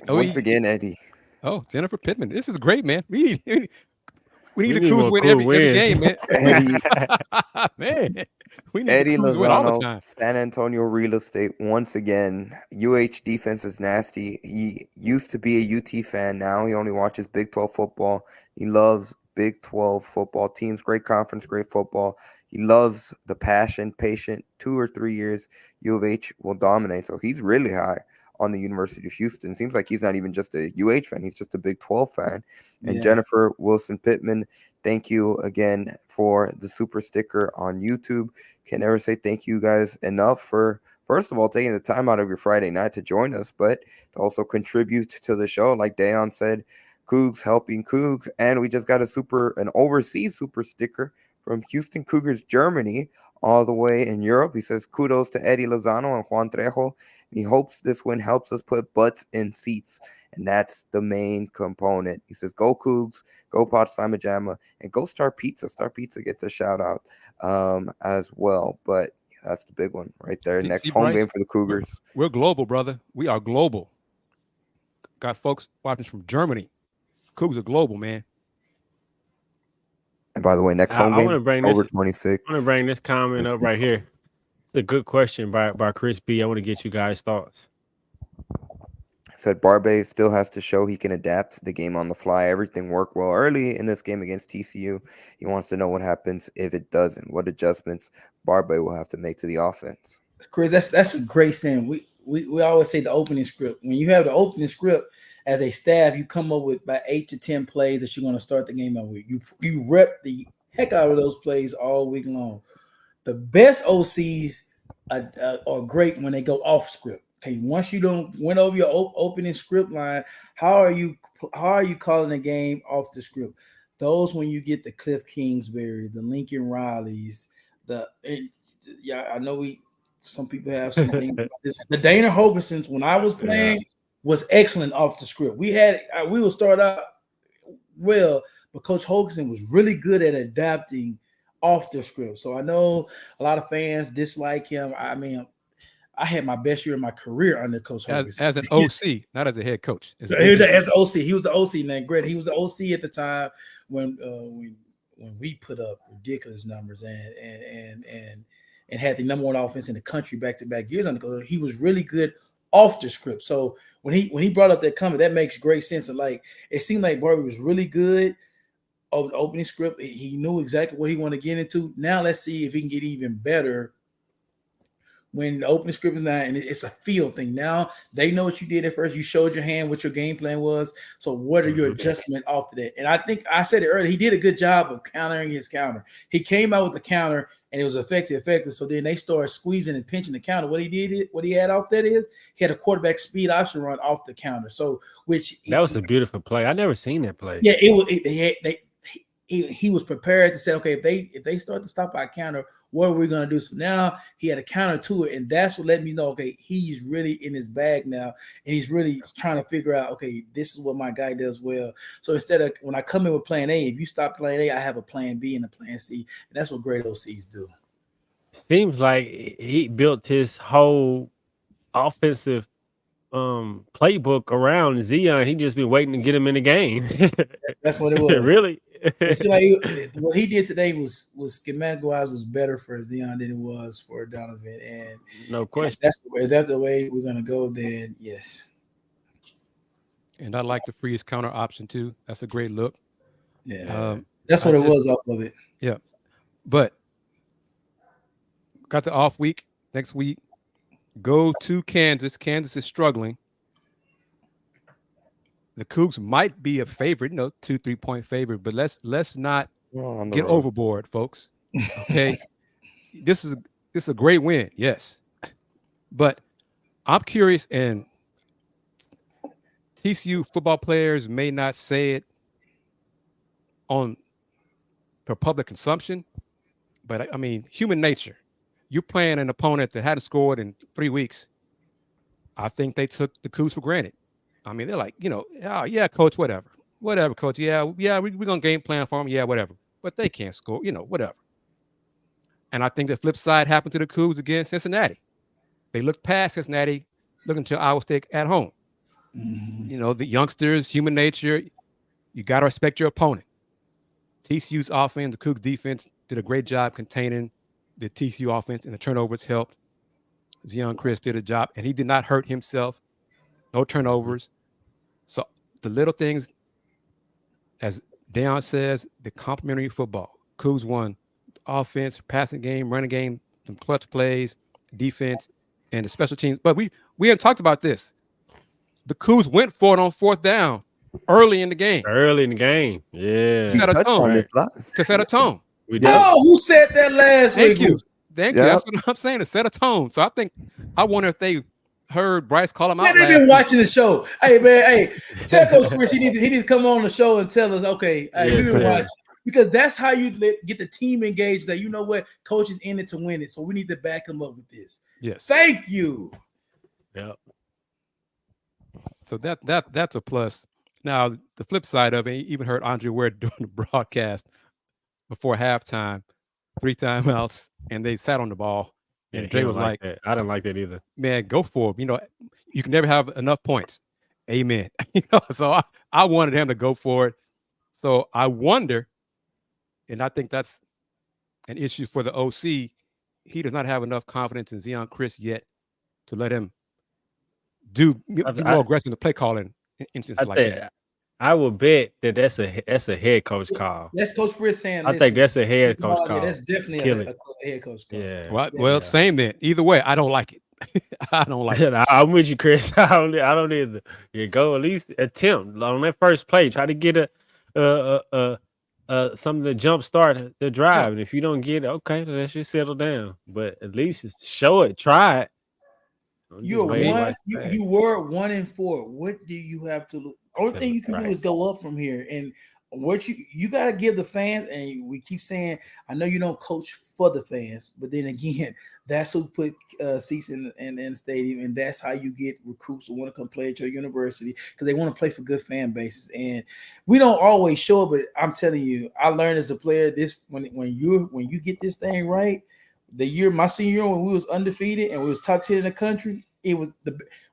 Once again, Eddie. Oh, Jennifer Pittman. This is great, man. We need a Cougs win every game, man. Eddie, man, we need Eddie Cougs win all the time. San Antonio real estate once again. UH defense is nasty. He used to be a UT fan. Now he only watches Big 12 football. He loves Big 12 football teams. Great conference, great football. He loves the passion, patient. 2 or 3 years, U of H will dominate. So he's really high on the University of Houston. Seems like he's not even just a UH fan. He's just a Big 12 fan. And Jennifer Wilson Pittman, thank you again for the super sticker on YouTube. Can never say thank you guys enough for, first of all, taking the time out of your Friday night to join us, but to also contribute to the show. Like Dayon said, Cougs helping Cougs. And we just got an overseas super sticker from Houston Cougars, Germany, all the way in Europe. He says, kudos to Eddie Lozano and Juan Trejo. He hopes this win helps us put butts in seats, and that's the main component. He says, go Cougs, go Potsdam Majama, and go Star Pizza. Star Pizza gets a shout-out as well, but that's the big one right there. Next home game for the Cougars. We're global, brother. We are global. Got folks watching from Germany. Cougs are global, man. And by the way, next home game, over 26. I want to bring this comment up right here. It's a good question by Kris B. I want to get you guys' thoughts. Said Barbe still has to show he can adapt the game on the fly. Everything worked well early in this game against TCU. He wants to know what happens if it doesn't. What adjustments Barbe will have to make to the offense. Kris, that's a great saying. We always say the opening script. When you have the opening script as a staff, you come up with about 8 to 10 plays that you're going to start the game out with. You rep the heck out of those plays all week long. The best OCs are great when they go off script. Okay, once you don't went over your opening script line, how are you calling the game off the script? Those when you get the Cliff Kingsbury, the Lincoln Rileys, I know some people have some things about this. The Dana Hogersons, when I was playing, was excellent off the script. We will start out well, but Coach Hogerson was really good at adapting off the script. So I know a lot of fans dislike him. I mean, I had my best year in my career under Coach Hogan. As an OC, not as a head coach. As OC, he was the OC. Man, great. He was the OC at the time when we put up ridiculous numbers and had the number one offense in the country back-to-back years under Coach. He was really good off the script. So when he brought up that comment, that makes great sense. And like it seemed like Barbie was really good on the opening script. He knew exactly what he wanted to get into. Now let's see if he can get even better when the opening script is not, and it's a feel thing. Now they know what you did at first. You showed your hand what your game plan was. So what are your adjustments off to that? And I think I said it earlier. He did a good job of countering his counter. He came out with the counter, and it was effective. So then they started squeezing and pinching the counter. What he had off that is he had a quarterback speed option run off the counter. So that was a beautiful play. I never seen that play. Yeah, it was. He was prepared to say, okay, if they start to stop our counter, what are we going to do? So now he had a counter to it, and that's what let me know, okay, he's really in his bag now, and he's really trying to figure out, okay, this is what my guy does well. So instead of when I come in with plan A, if you stop plan A, I have a plan B and a plan C, and that's what great OCs do. Seems like he built his whole offensive playbook around Zion. He just been waiting to get him in the game. That's what it was. Really? Like what he did today was schematic wise was better for Zion than it was for Donovan, and no question. If that's the way we're gonna go, then yes. And I like the freeze counter option too. That's a great look. Yeah, that's what it was off of it. Yeah, but got the off week next week. Go to Kansas. Kansas is struggling. The Cougs might be a favorite, 2-3 point favorite, but let's not get overboard, folks. Okay, this is a great win, yes, but I'm curious, and TCU football players may not say it for public consumption, but I mean, human nature. You're playing an opponent that hadn't scored in 3 weeks. I think they took the Cougs for granted. I mean, they're like, oh, yeah, coach, whatever, coach. Yeah, we're going to game plan for them. Yeah, whatever. But they can't score, whatever. And I think the flip side happened to the Cougs against Cincinnati. They looked past Cincinnati, looking to Iowa State at home. Mm-hmm. The youngsters, human nature, you got to respect your opponent. TCU's offense, the Cougs defense did a great job containing the TCU offense, and the turnovers helped. Zion Kris did a job, and he did not hurt himself. No turnovers. So the little things, as Deion says, the complementary football. Cougs won offense, passing game, running game, some clutch plays, defense, and the special teams. But we haven't talked about this. The Cougs went for it on fourth down early in the game. Yeah. To set a tone. Who said that last week? Thank you. That's what I'm saying. To set a tone. So I wonder if they heard Bryce call him out. They've been watching the show. Hey man, tell Coach Chris he need to come on the show and tell us. Okay, we've been watching, because that's how you get the team engaged. That you know what, coach is in it to win it, so we need to back him up with this. Yes. Thank you. Yeah. So that's a plus. Now the flip side of it, even heard Andre Ware doing the broadcast before halftime, 3 timeouts, and they sat on the ball. And Dre was like, I didn't like that either. Man, go for him. You can never have enough points. Amen. So I wanted him to go for it. So I wonder, and I think that's an issue for the OC. He does not have enough confidence in Zion Kris yet to let him be more aggressive in the play calling instances like that. I will bet that's a head coach call. That's Coach Chris saying. I think that's a head coach call. That's definitely a head coach call. Yeah. Well, same then. Either way, I don't like it. I don't like it. I'm with you, Chris. I don't either. You go at least attempt on that first play. Try to get something to jump start the drive. Yeah. And if you don't get it, okay, let's just settle down. But at least show it. Try it. You were 1-4. What do you have to look? Only thing you can do is go up from here. And what you got to give the fans, and we keep saying, I know you don't coach for the fans, but then again, that's who put seats in the stadium, and that's how you get recruits who want to come play at your university, because they want to play for good fan bases. And we don't always show it, but I'm telling you, I learned as a player this when you get this thing right, the year my senior year when we was undefeated and we was top 10 in the country,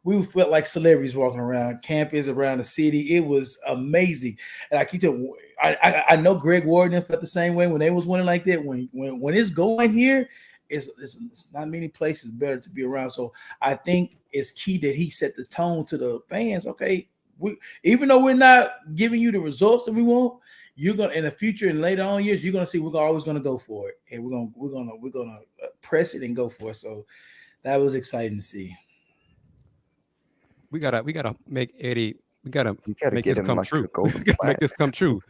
we felt like celebrities walking around campus, around the city. It was amazing. And I keep telling I know Greg Warden felt the same way when they was winning like that. When it's going here, it's not many places better to be around. So I think it's key that he set the tone to the fans. Okay, even though we're not giving you the results that we want, you're gonna in the future and later on years, you're gonna see we're always gonna go for it, and we're gonna press it and go for it. So that was exciting to see. We gotta make Eddie. We gotta make get this him come like true. a golden We gotta make this come true.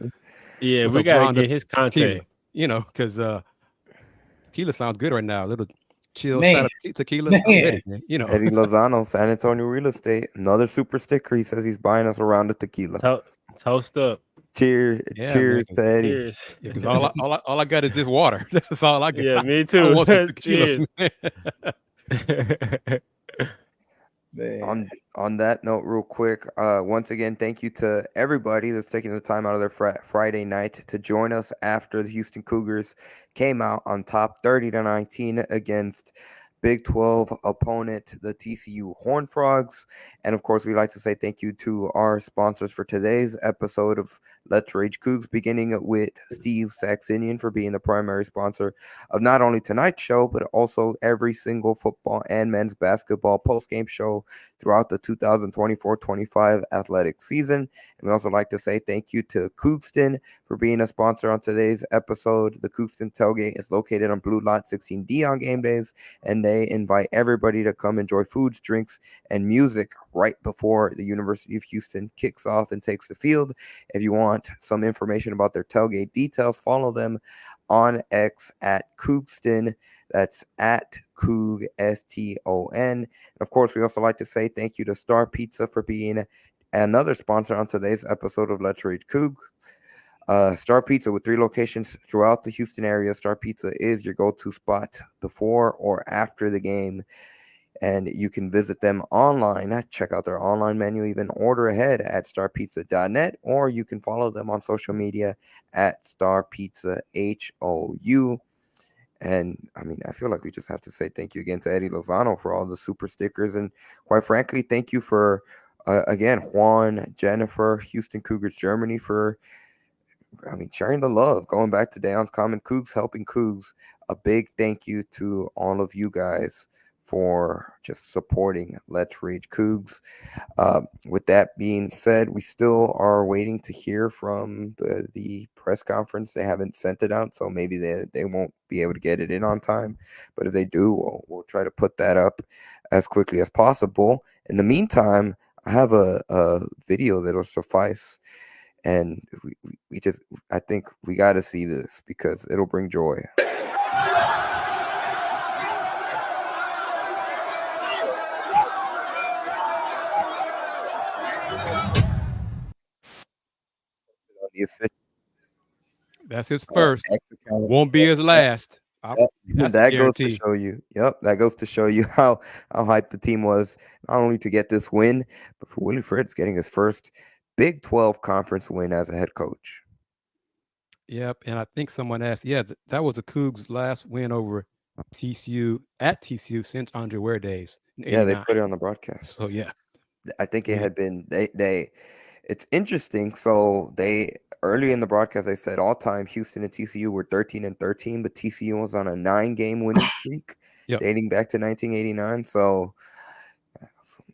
Yeah, with we a gotta blonde get his tequila, contact. you know, because tequila sounds good right now. A little chill Man. shot of tequila. Man. I'm ready, man. You know. Eddie Lozano, San Antonio Real Estate, another super sticker. He says he's buying us a round of tequila. Toast up. Cheers, Yeah, cheers man. to Eddie. Cheers. Because all I got is this water. That's all I got. Yeah, me I too. want some tequila. Man. On that note, real quick, once again, thank you to everybody that's taking the time out of their Friday night to join us after the Houston Cougars came out on top 30-19 against Big 12 opponent, the TCU Horned Frogs. And of course, we'd like to say thank you to our sponsors for today's episode of Let's Rage Coogs, beginning with Steve Saxenian for being the primary sponsor of not only tonight's show, but also every single football and men's basketball postgame show throughout the 2024-25 athletic season. And we also like to say thank you to Coogston for being a sponsor on today's episode. The Coogston Tailgate is located on Blue Lot 16D on game days, and they invite everybody to come enjoy foods, drinks, and music right before the University of Houston kicks off and takes the field. If you want some information about their tailgate details, follow them on X at Coogston. That's at Coog, STON. And of course, we also like to say thank you to Star Pizza for being another sponsor on today's episode of Let's Rage Coog. Star Pizza with 3 locations throughout the Houston area. Star Pizza is your go-to spot before or after the game. And you can visit them online, check out their online menu, even order ahead at starpizza.net, or you can follow them on social media at starpizzahou. And I mean, I feel like we just have to say thank you again to Eddie Lozano for all the super stickers. And quite frankly, thank you for, again, Juan, Jennifer, Houston Cougars, Germany for, sharing the love, going back to Downs Common Cougs, helping Cougs. A big thank you to all of you guys for just supporting Let's Rage Cougs. With that being said, we still are waiting to hear from the press conference. They haven't sent it out, so maybe they won't be able to get it in on time. But if they do, we'll try to put that up as quickly as possible. In the meantime, I have a video that'll suffice. And I think we got to see this because it'll bring joy. That's his first. Won't be his last. That goes to show you. Yep, that goes to show you how hyped the team was, not only to get this win, but for Willie Fritz getting his first Big 12 conference win as a head coach. Yep, and I think someone asked, that was the Cougs' last win over TCU at TCU since Andre Ware days. Yeah, they put it on the broadcast. So yeah, I think it had been they. It's interesting. So they early in the broadcast they said all time Houston and TCU were 13-13, but TCU was on a 9-game winning streak dating back to 1989. So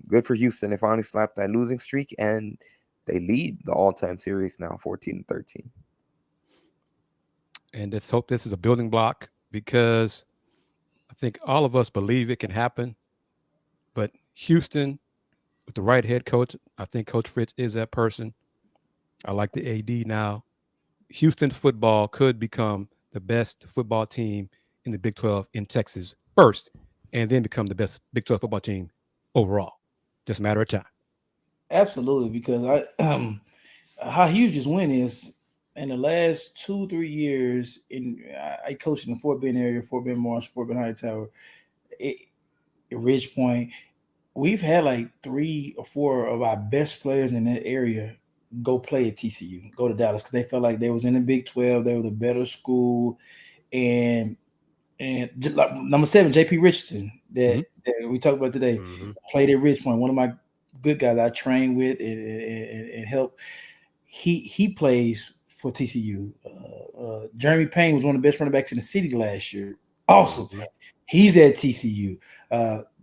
good for Houston. They finally slapped that losing streak and they lead the all-time series now 14-13. And let's hope this is a building block because I think all of us believe it can happen. But Houston, with the right head coach, I think Coach Fritz is that person. I like the AD now. Houston football could become the best football team in the Big 12 in Texas first, and then become the best Big 12 football team overall. Just a matter of time. Absolutely, because how huge this win is. In the last 2-3 years, I coached in the Fort Bend area, Fort Bend Marsh, Fort Bend Hightower, Ridge Point. We've had like 3 or 4 of our best players in that area go play at TCU, go to Dallas, because they felt like they was in the Big 12, they were the better school, and And like number 7, J.P. Richardson, that we talked about today, played at Richmond. One of my good guys I trained with and helped. He plays for TCU. Jeremy Payne was one of the best running backs in the city last year. Awesome. He's at TCU.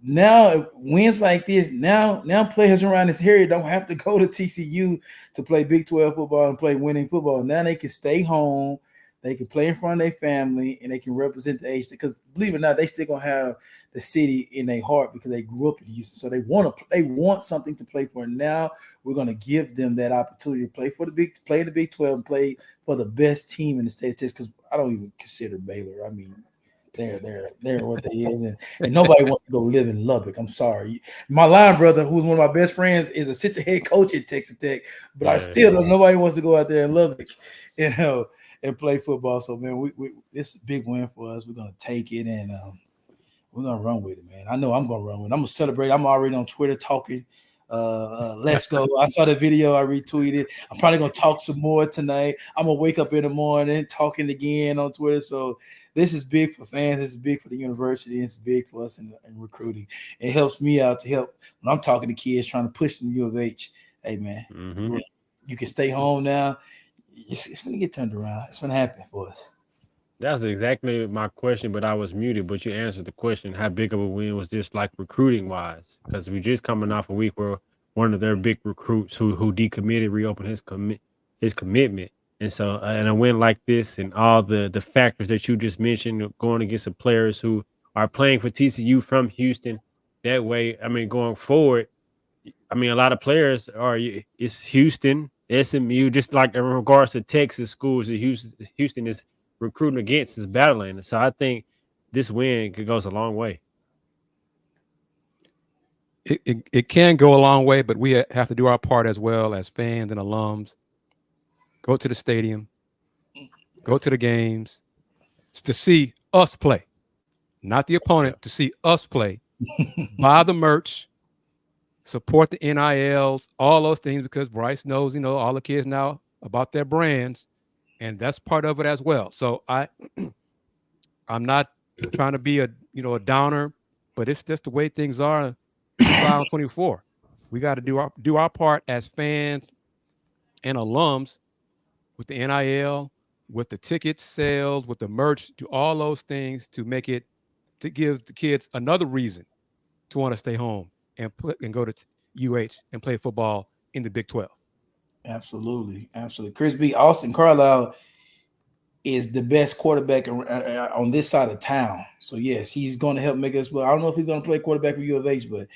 Now wins like this, now players around this area don't have to go to TCU to play Big 12 football and play winning football. Now they can stay home, they can play in front of their family, and they can represent the age. Because believe it or not, they still gonna have the city in their heart because they grew up in Houston. So they want something to play for. And now we're gonna give them that opportunity to play in the Big 12 and play for the best team in the state of Texas. Because I don't even consider Baylor. I mean, they're what they is, and nobody wants to go live in Lubbock. I'm sorry. My line brother, who's one of my best friends, is assistant head coach at Texas Tech, but I still don't. Nobody wants to go out there in Lubbock, and play football. So man, we it's a big win for us. We're gonna take it and we're gonna run with it, man. I know I'm gonna run with it. I'm gonna celebrate. I'm already on Twitter talking. Let's go. I saw the video, I retweeted. I'm probably gonna talk some more tonight. I'm gonna wake up in the morning talking again on Twitter. So this is big for fans. This is big for the university. It's big for us in recruiting. It helps me out to help when I'm talking to kids trying to push them U of H. Hey man, you can stay home now. It's gonna get turned around. It's gonna happen for us. That was exactly my question, but I was muted. But you answered the question. How big of a win was this, like recruiting wise? Because we just coming off a week where one of their big recruits who decommitted reopened his commitment, and so and a win like this and all the factors that you just mentioned, going against the players who are playing for TCU from Houston. That way, I mean, going forward, I mean, a lot of players it's Houston, SMU, just like in regards to Texas schools that Houston is recruiting against, is battling. So I think this win goes a long way. It can go a long way, but we have to do our part as well as fans and alums. Go to the stadium, go to the games to see us play, not the opponent, to see us play. Buy the merch, support the NILs, all those things, because Bryce knows, all the kids now about their brands, and that's part of it as well. So I'm not trying to be a downer, but it's just the way things are in 2024. We got to do our part as fans and alums with the NIL, with the ticket sales, with the merch, do all those things to give the kids another reason to want to stay home and go to UH and play football in the Big 12. Absolutely. Kris B. Austin Carlisle is the best quarterback on this side of town. So yes, he's going to help make us. Well, I don't know if he's going to play quarterback for U of H, but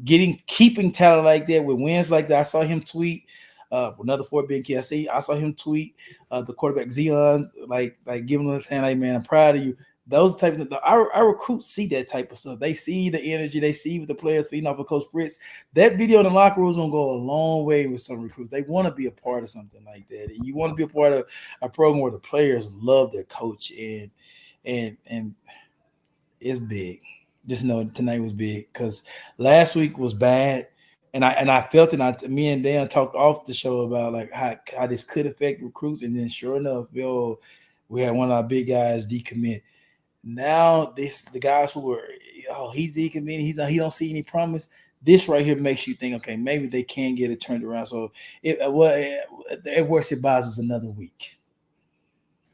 keeping talent like that with wins like that. I saw him tweet for another Fort Bend kid. I saw him tweet the quarterback Zion, like giving him a hand, like, man, I'm proud of you. Those type of our recruits see that type of stuff. They see the energy. They see the players feeding off of Coach Fritz. That video in the locker room is gonna go a long way with some recruits. They want to be a part of something like that. And you want to be a part of a program where the players love their coach, and it's big. Just know tonight was big because last week was bad, and I felt it. Me and Dan talked off the show about like how this could affect recruits, and then sure enough, we had one of our big guys decommit. Now the guys who were, he's decommitting, he don't see any promise. This right here makes you think, okay, maybe they can get it turned around. So at worst, it buys us another week.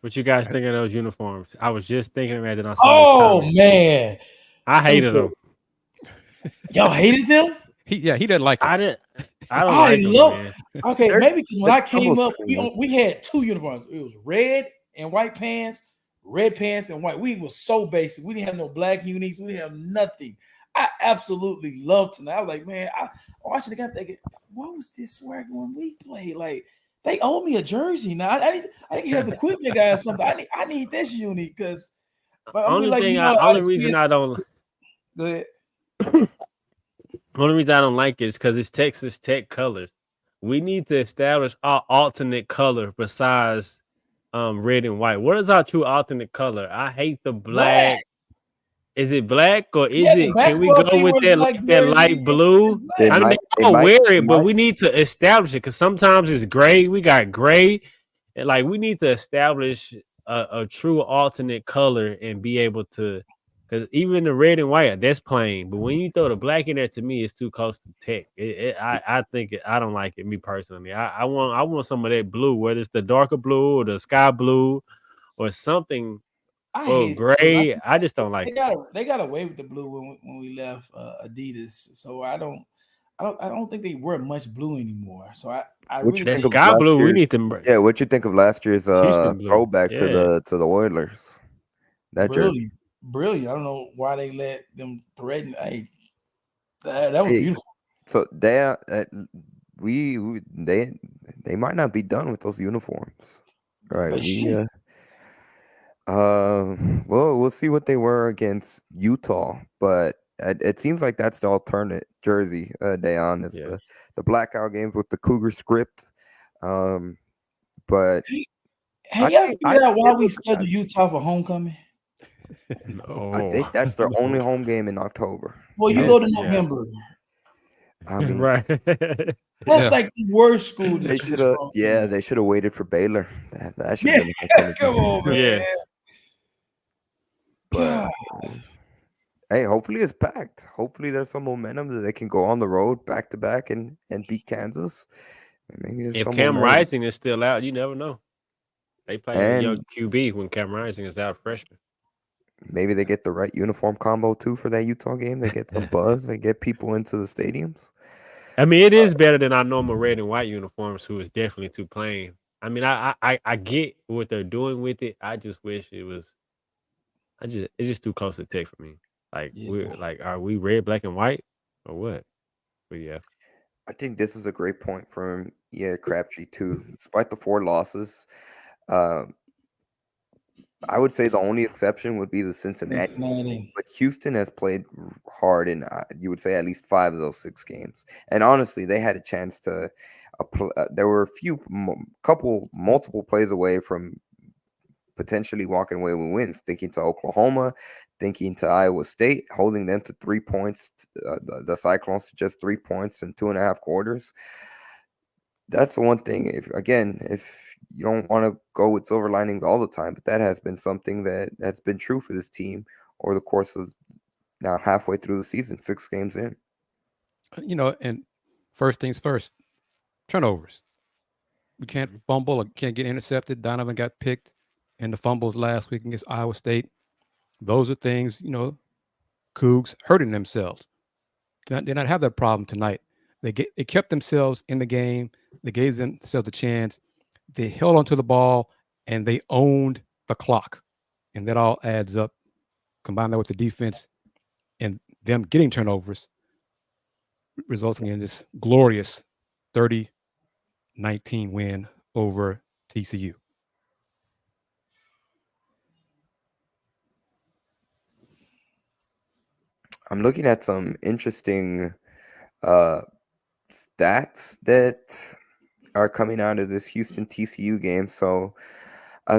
What you guys think of those uniforms? I was just thinking about it. I saw man, I hated them. Y'all hated them? He didn't like it. I don't like them, man. Okay, maybe when I came up, we had two uniforms. It was red and white pants. Red pants and white. We was so basic. We didn't have no black unis. We didn't have nothing. I absolutely loved tonight. I was like, man, I watching the game thinking, what was this swag when we played? Like, they owe me a jersey now. I need to have equipment guy or something. I need this uni because. Only reason I don't. Go ahead. Only reason I don't like it is because it's Texas Tech colors. We need to establish our alternate color besides red and white. What is our true alternate color? I hate the black. Is it black or is it? Can we go with that light blue? I mean, I'll wear it, but we need to establish it because sometimes it's gray. We got gray, and like we need to establish a true alternate color and be able to, because even the red and white, that's plain. But when you throw the black in there, to me, it's too close to tech. I think I don't like it. Me personally, I want some of that blue, whether it's the darker blue or the sky blue or something I or hate it. gray. I just don't like it. They got away with the blue when we left Adidas. So I don't think they wear much blue anymore. So I What you really That think of sky last blue, we year's? need them. Yeah, what you think of last year's Houston blue. throwback Yeah. to the Oilers? That jersey. brilliant. I don't know why they let them threaten. Hey, that was Hey, beautiful. so they might not be done with those uniforms. Right. But shit. Well, we'll see what they were against Utah, but it seems like that's the alternate jersey, Dayon. It's Yeah. the blackout games with the Cougar script. But Have y'all figured out why we scheduled Utah for homecoming? I think that's their only home game in October. Well, you go to November. I mean, Right. That's like the worst school. they should have. Yeah, they should have waited for Baylor. That should have been homecoming. Come on, man. Yes. But hey, hopefully it's packed. Hopefully there's some momentum that they can go on the road back to back and beat Kansas. Maybe there's If some Cam momentum. Rising is still out, you never know. They play a young QB when Cam Rising is out, freshman. Maybe they get the right uniform combo too for that Utah game. They get the buzz. They get people into the stadiums. I mean, it is better than our normal red and white uniforms, who is definitely too plain. I mean, I get what they're doing with it. I just wish it was. It's just too close to tech for me. Like are we red, black, and white, or what? But yeah, I think this is a great point from Crabtree too. Despite the 4 losses, I would say the only exception would be the Cincinnati. But Houston has played hard in, you would say, at least 5 of those 6 games. And honestly, they had a chance to. There were multiple plays away from potentially walking away with wins. Thinking to Oklahoma, thinking to Iowa State, holding them to 3 points. The Cyclones to just 3 points in 2.5 quarters. That's the one thing. If you don't want to go with silver linings all the time, but that has been something that's been true for this team over the course of now halfway through the season, 6 games in. And first things first, turnovers. We can't fumble or can't get intercepted. Donovan got picked in the fumbles last week against Iowa State. Those are things, Cougs hurting themselves. They did not have that problem tonight. They kept themselves in the game. They gave themselves a chance. They held onto the ball and they owned the clock. And that all adds up. Combine that with the defense and them getting turnovers, resulting in this glorious 30-19 win over TCU. I'm looking at some interesting stats that are coming out of this Houston TCU game. So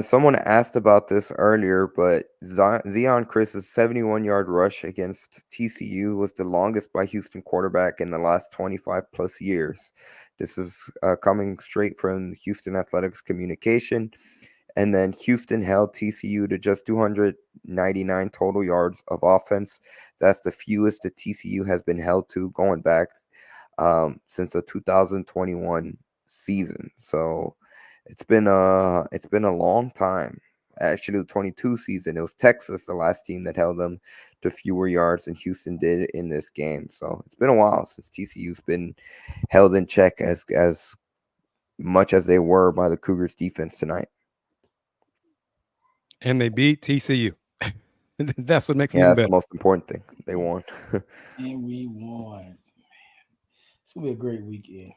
someone asked about this earlier, but Zion Chris's 71-yard rush against TCU was the longest by Houston quarterback in the last 25 plus years. This is coming straight from Houston Athletics communication. And then Houston held TCU to just 299 total yards of offense. That's the fewest that TCU has been held to going back since the 2021 season. So it's been a long time. Actually, the 22 season, it was Texas, the last team that held them to fewer yards than Houston did in this game. So it's been a while since TCU's been held in check as much as they were by the Cougars defense tonight. And they beat TCU. That's what makes it that's better. The most important thing. They won. And we won. It's gonna be a great weekend.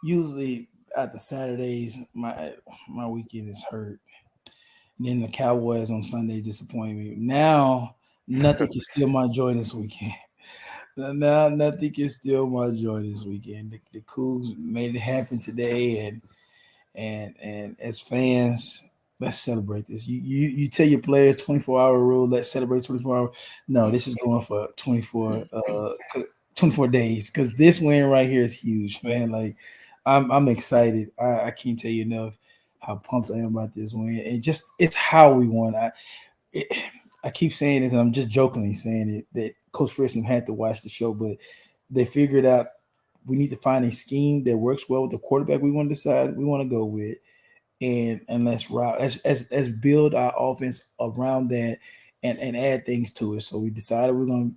Usually at the Saturdays, my weekend is hurt. And then the Cowboys on Sunday disappoint me. Now nothing can steal my joy this weekend. Now nothing can steal my joy this weekend. The Cougs made it happen today, and as fans, let's celebrate this. You tell your players 24-hour rule. Let's celebrate 24 hours. No, this is going for 24 days, because this win right here is huge, man. Like I'm excited. I can't tell you enough. how pumped I am about this win. And just it's how we won. I keep saying this, and I'm just jokingly saying it, that Coach Frisson had to watch the show, but they figured out we need to find a scheme that works well with the quarterback we want to decide we want to go with, and let's route let's build our offense around that and add things to it. So we decided we're gonna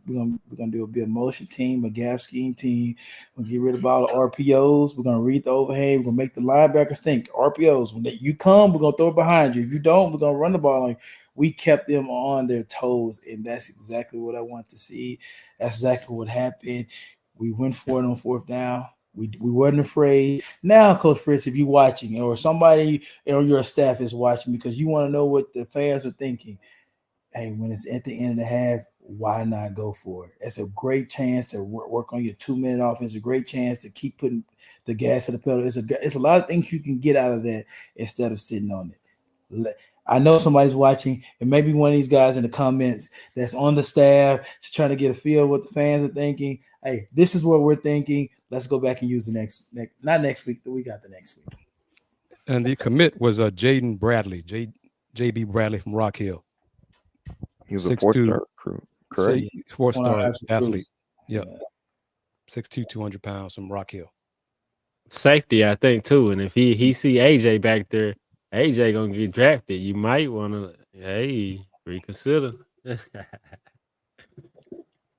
do a bit of motion team, a gap scheme team. We'll get rid of all the RPOs. We're gonna read the overhang. We're gonna make the linebackers think RPOs. When you come, we're gonna throw it behind you. If you don't, we're gonna run the ball on you. We kept them on their toes, and that's exactly what I want to see. That's exactly what happened. We went for it on fourth down. We weren't afraid. Now, Coach Fritz, if you're watching, or somebody or your staff is watching, because you want to know what the fans are thinking, hey, when it's at the end of the half, why not go for it? It's a great chance to work on your 2-minute offense. A great chance to keep putting the gas to the pedal. It's a lot of things you can get out of that instead of sitting on it. I know somebody's watching, and maybe one of these guys in the comments that's on the staff to trying to get a feel of what the fans are thinking. Hey, this is what we're thinking. Let's go back and use not next week, the week after next week. And the commit was Jaden Bradley, JB Bradley from Rock Hill. He was a 4-star recruit, correct? 4-star athlete. Yeah. 6'2", 200 pounds from Rock Hill. Safety, I think, too. And if he see AJ back there, AJ gonna get drafted. You might want to, reconsider.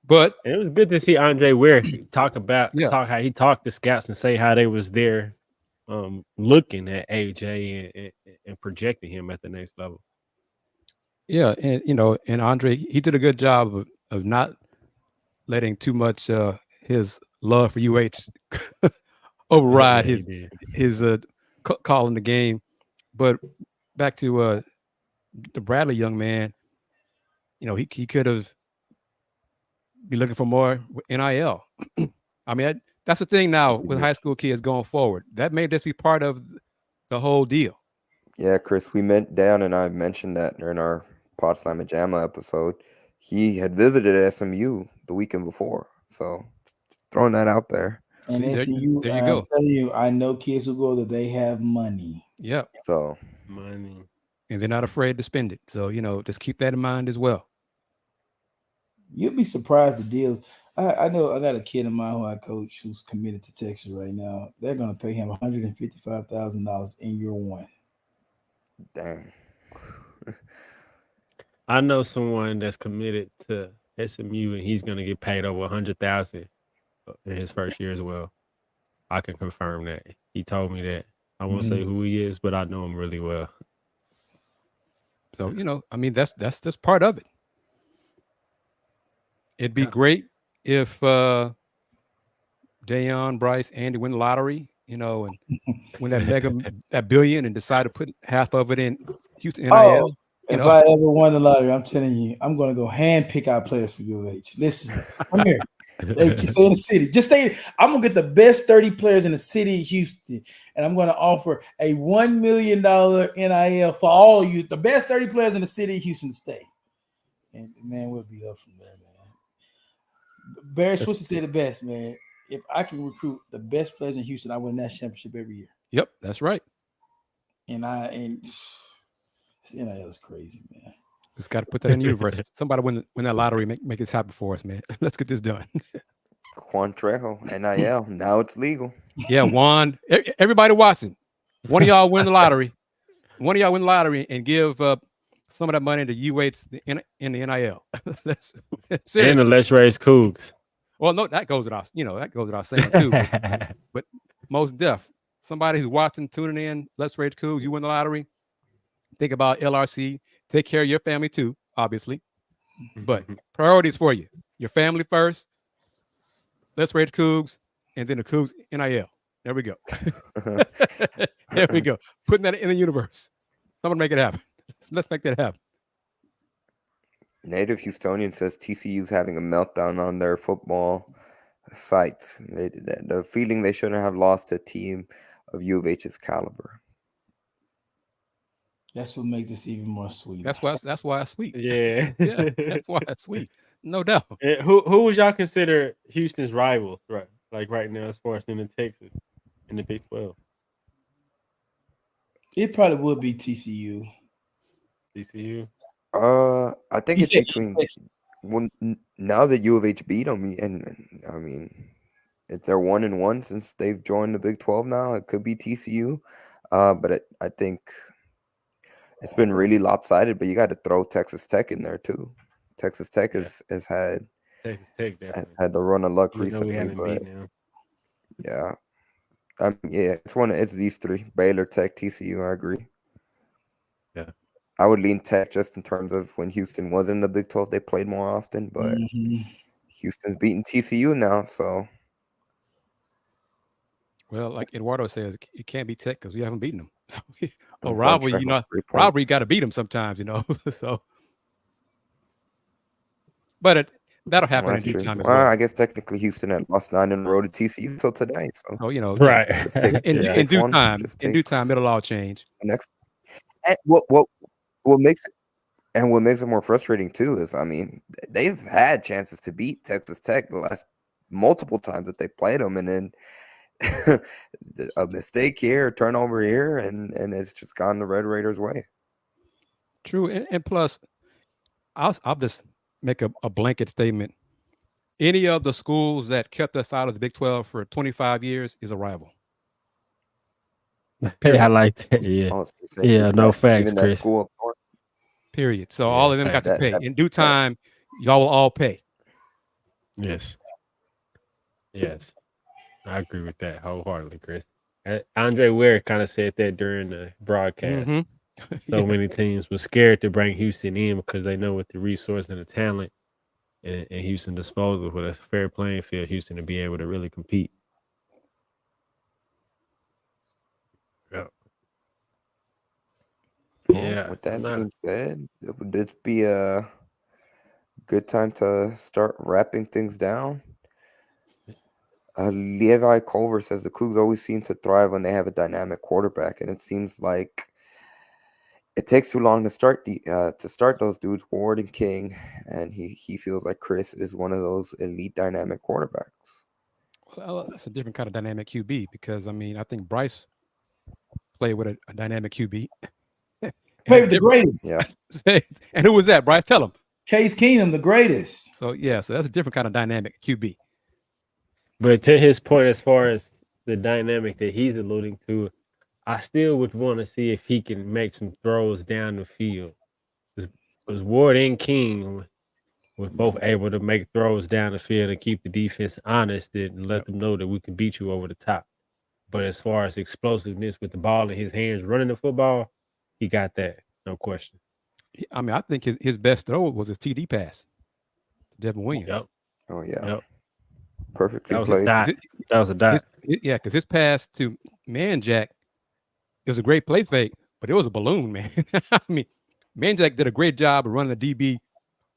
But it was good to see Andre Ware talk how he talked to scouts and say how they was there, looking at AJ and projecting him at the next level. Yeah, and Andre, he did a good job of not letting too much his love for UH override his call in the game. But back to the Bradley young man, he could have be looking for more NIL. I mean, that's the thing now with high school kids going forward. That may just be part of the whole deal. Yeah, Chris, Dan and I mentioned that during our Pod Slam and Jamma episode. He had visited SMU the weekend before. So throwing that out there. And SMU, there you go. I'm telling you, I know kids who go that they have money. Yeah. So money. And they're not afraid to spend it. So, just keep that in mind as well. You'll be surprised the deals. I know I got a kid of mine who I coach who's committed to Texas right now. They're going to pay him $155,000 in year one. Dang. I know someone that's committed to SMU, and he's going to get paid over $100,000 in his first year as well. I can confirm that. He told me that. I won't say who he is, but I know him really well. So, I mean, that's just part of it. It'd be great if Dayon, Bryce, Andy win the lottery, and win that billion and decide to put half of it in Houston NIL. If I ever won the lottery, I'm telling you, I'm going to go hand pick out players for UH. Listen, come here. Hey, stay in the city. Just stay. I'm going to get the best 30 players in the city of Houston, and I'm going to offer a $1 million NIL for all you, the best 30 players in the city of Houston to stay. And, man, we'll be up from there, man. Barry Switzer said it best, man. If I can recruit the best players in Houston, I win that championship every year. Yep, that's right. And this NIL is crazy, man. Just got to put that in the universe. Somebody win that lottery, make this happen for us, man. Let's get this done. Juan Trejo, NIL. Now it's legal. Yeah, Juan. Everybody watching. One of y'all win the lottery. One of y'all win the lottery and give some of that money to UH in the NIL. That's and the Let's Rage Coogs. Well, no, that goes without saying too. But most deaf. Somebody who's watching, tuning in, Let's Rage Coogs, you win the lottery. Think about LRC. Take care of your family too, obviously. But priorities for you. Your family first. Let's Rage Coogs, and then the Coogs NIL. There we go. There we go. Putting that in the universe. Someone make it happen. Let's make that happen. Native Houstonian says TCU's having a meltdown on their football sites. The feeling they shouldn't have lost a team of U of H's caliber. That's what makes this even more sweet. That's why it's sweet. Yeah. Yeah, that's why it's sweet. No doubt. Who would y'all consider Houston's rivals, right? Like right now, as far as in Texas in the Big 12? It probably would be TCU. TCU. I think He it's said between now that U of H beat them, and I mean, if they're 1-1 since they've joined the Big 12 now, it could be TCU. But I think it's been really lopsided. But you got to throw Texas Tech in there too. Texas Tech has had Texas Tech has had the run of luck even though we recently, haven't but beaten them. yeah, it's these three: Baylor, Tech, TCU. I agree. Yeah. I would lean Tech just in terms of when Houston was in the Big 12, they played more often, but Houston's beating TCU now, so. Well, like Eduardo says, it can't be Tech because we haven't beaten them. So a One rivalry, track you of know, 3 points. rivalry got to beat them sometimes, you know. So, but that'll happen Well, in that's due true. time as Well, well. I guess technically Houston had lost 9 in a row to TCU until today, so So, you know, Right. just take in takes due one. time, Just in due takes time, it'll all change. the next. And what makes it more frustrating too is, I mean, they've had chances to beat Texas Tech the last multiple times that they played them, and then a mistake here, a turnover here, and it's just gone the Red Raiders' way. True, and plus, I'll just make a blanket statement. Any of the schools that kept us out of the Big 12 for 25 years is a rival. I like that. Yeah. Oh, so you're saying Yeah, no facts, even that Chris. school up north, Period. So Yeah, all of them got to facts. pay. that In due time, y'all will all pay. Yes. Yes. I agree with that wholeheartedly, Chris. Andre Ware kind of said that during the broadcast. Mm-hmm. So many teams were scared to bring Houston in because they know with the resource and the talent and Houston disposal with a fair playing field, Houston to be able to really compete. Yeah. Well, with that being said, would this be a good time to start wrapping things down? Levi Culver says the Cougs always seem to thrive when they have a dynamic quarterback, and it seems like it takes too long to start those dudes, Ward and King, and he feels like Kris is one of those elite dynamic quarterbacks. Well, that's a different kind of dynamic QB because I mean I think Bryce played with a dynamic QB. Played the greatest. Yeah. And who was that, Bryce? Tell him. Case Keenum, the greatest. So yeah, so that's a different kind of dynamic QB. But to his point, as far as the dynamic that he's alluding to, I still would want to see if he can make some throws down the field. Because Ward and King were both able to make throws down the field and keep the defense honest and let them know that we can beat you over the top. But as far as explosiveness with the ball in his hands running the football, he got that, no question. I mean, I think his best throw was his TD pass to Devin Williams. Yep. Oh yeah. Yep. Perfectly That was played. a dot. That was a dot. Because his pass to Manjack, it was a great play fake, but it was a balloon, man. I mean, Manjack did a great job of running the DB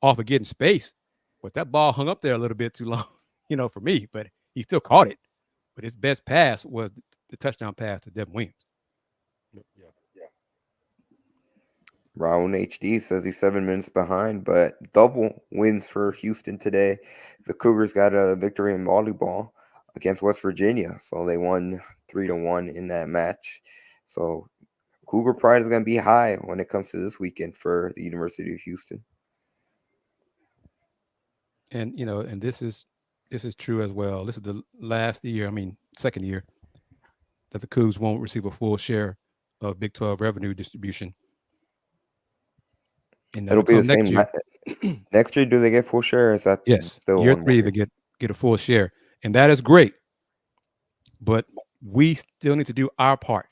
off of getting space, but that ball hung up there a little bit too long, you know, for me. But he still caught it. But his best pass was the touchdown pass to Devin Williams. Raul HD says he's 7 minutes behind, but double wins for Houston today. The Cougars got a victory in volleyball against West Virginia, so they won 3-1 in that match. So Cougar pride is going to be high when it comes to this weekend for the University of Houston. And you know, and this is true as well. This is the second year that the Cougs won't receive a full share of Big 12 revenue distribution. And it'll be the same next year. Do they get full share? Is that still year 3 they get a full share, and that is great. But we still need to do our part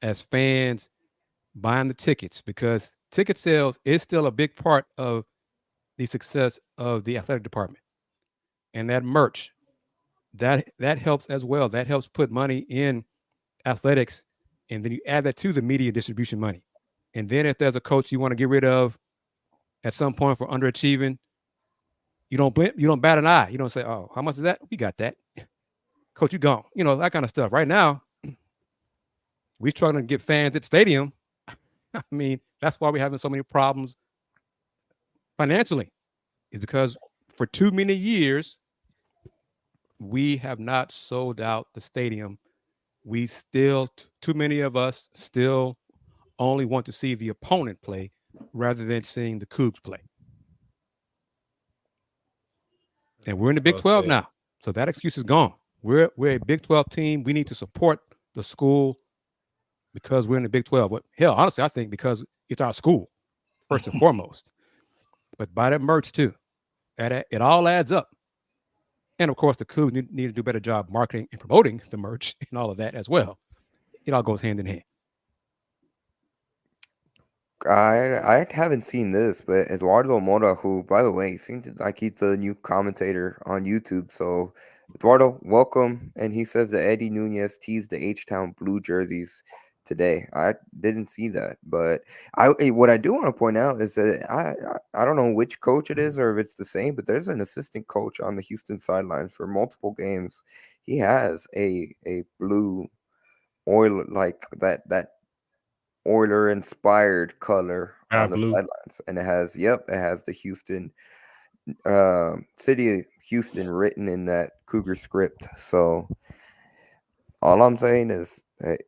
as fans buying the tickets, because ticket sales is still a big part of the success of the athletic department. And that merch, that helps as well. That helps put money in athletics, and then you add that to the media distribution money. And then if there's a coach you want to get rid of at some point for underachieving, you don't bat an eye. You don't say, "Oh, how much is that? We got that, coach. You gone." You know, that kind of stuff. Right now, we're struggling to get fans at the stadium. I mean, that's why we're having so many problems financially. Is because for too many years we have not sold out the stadium we still, too many of us still only want to see the opponent play rather than seeing the Cougs play. And we're in the Big 12 now, so that excuse is gone. We're a Big 12 team. We need to support the school because we're in the Big 12. But hell, honestly, I think because it's our school, first and foremost. But buy that merch too. It all adds up. And of course, the Cougs need to do a better job marketing and promoting the merch and all of that as well. It all goes hand in hand. I haven't seen this, but Eduardo Mora, who, by the way, seems like he's the new commentator on YouTube. So, Eduardo, welcome. And he says that Eddie Nunez teased the H-Town blue jerseys today. I didn't see that, but what I do want to point out is that I don't know which coach it is or if it's the same, but there's an assistant coach on the Houston sidelines for multiple games. He has a blue oil like that Oiler inspired color on the sidelines, and it has the Houston city of Houston written in that Cougar script. So all I'm saying is, hey,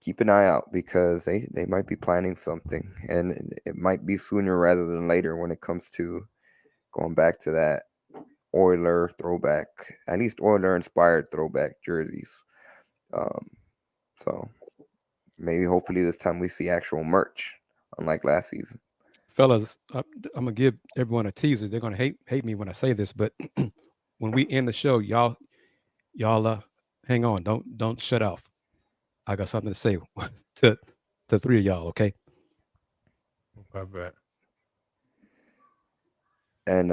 keep an eye out because they might be planning something, and it might be sooner rather than later when it comes to going back to that Oiler throwback, at least Oiler inspired throwback jerseys. So maybe hopefully this time we see actual merch, unlike last season. Fellas, I'm gonna give everyone a teaser. They're gonna hate me when I say this, but when we end the show, y'all hang on. Don't shut off. I got something to say to the three of y'all, okay? I bet. And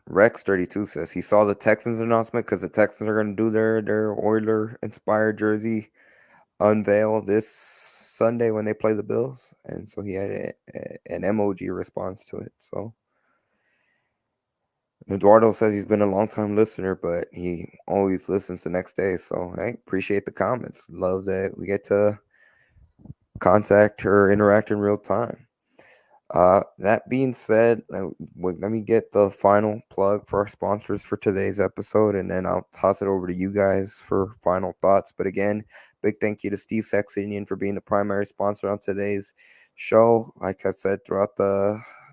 Rex32 says he saw the Texans announcement because the Texans are going to do their Oiler-inspired jersey unveil this Sunday when they play the Bills. And so he had an emoji response to it. So Eduardo says he's been a long-time listener, but he always listens the next day. So I appreciate the comments. Love that we get to contact or interact in real time. That being said, let me get the final plug for our sponsors for today's episode, and then I'll toss it over to you guys for final thoughts. But again, big thank you to Steve Saxenian for being the primary sponsor on today's show. Like I said throughout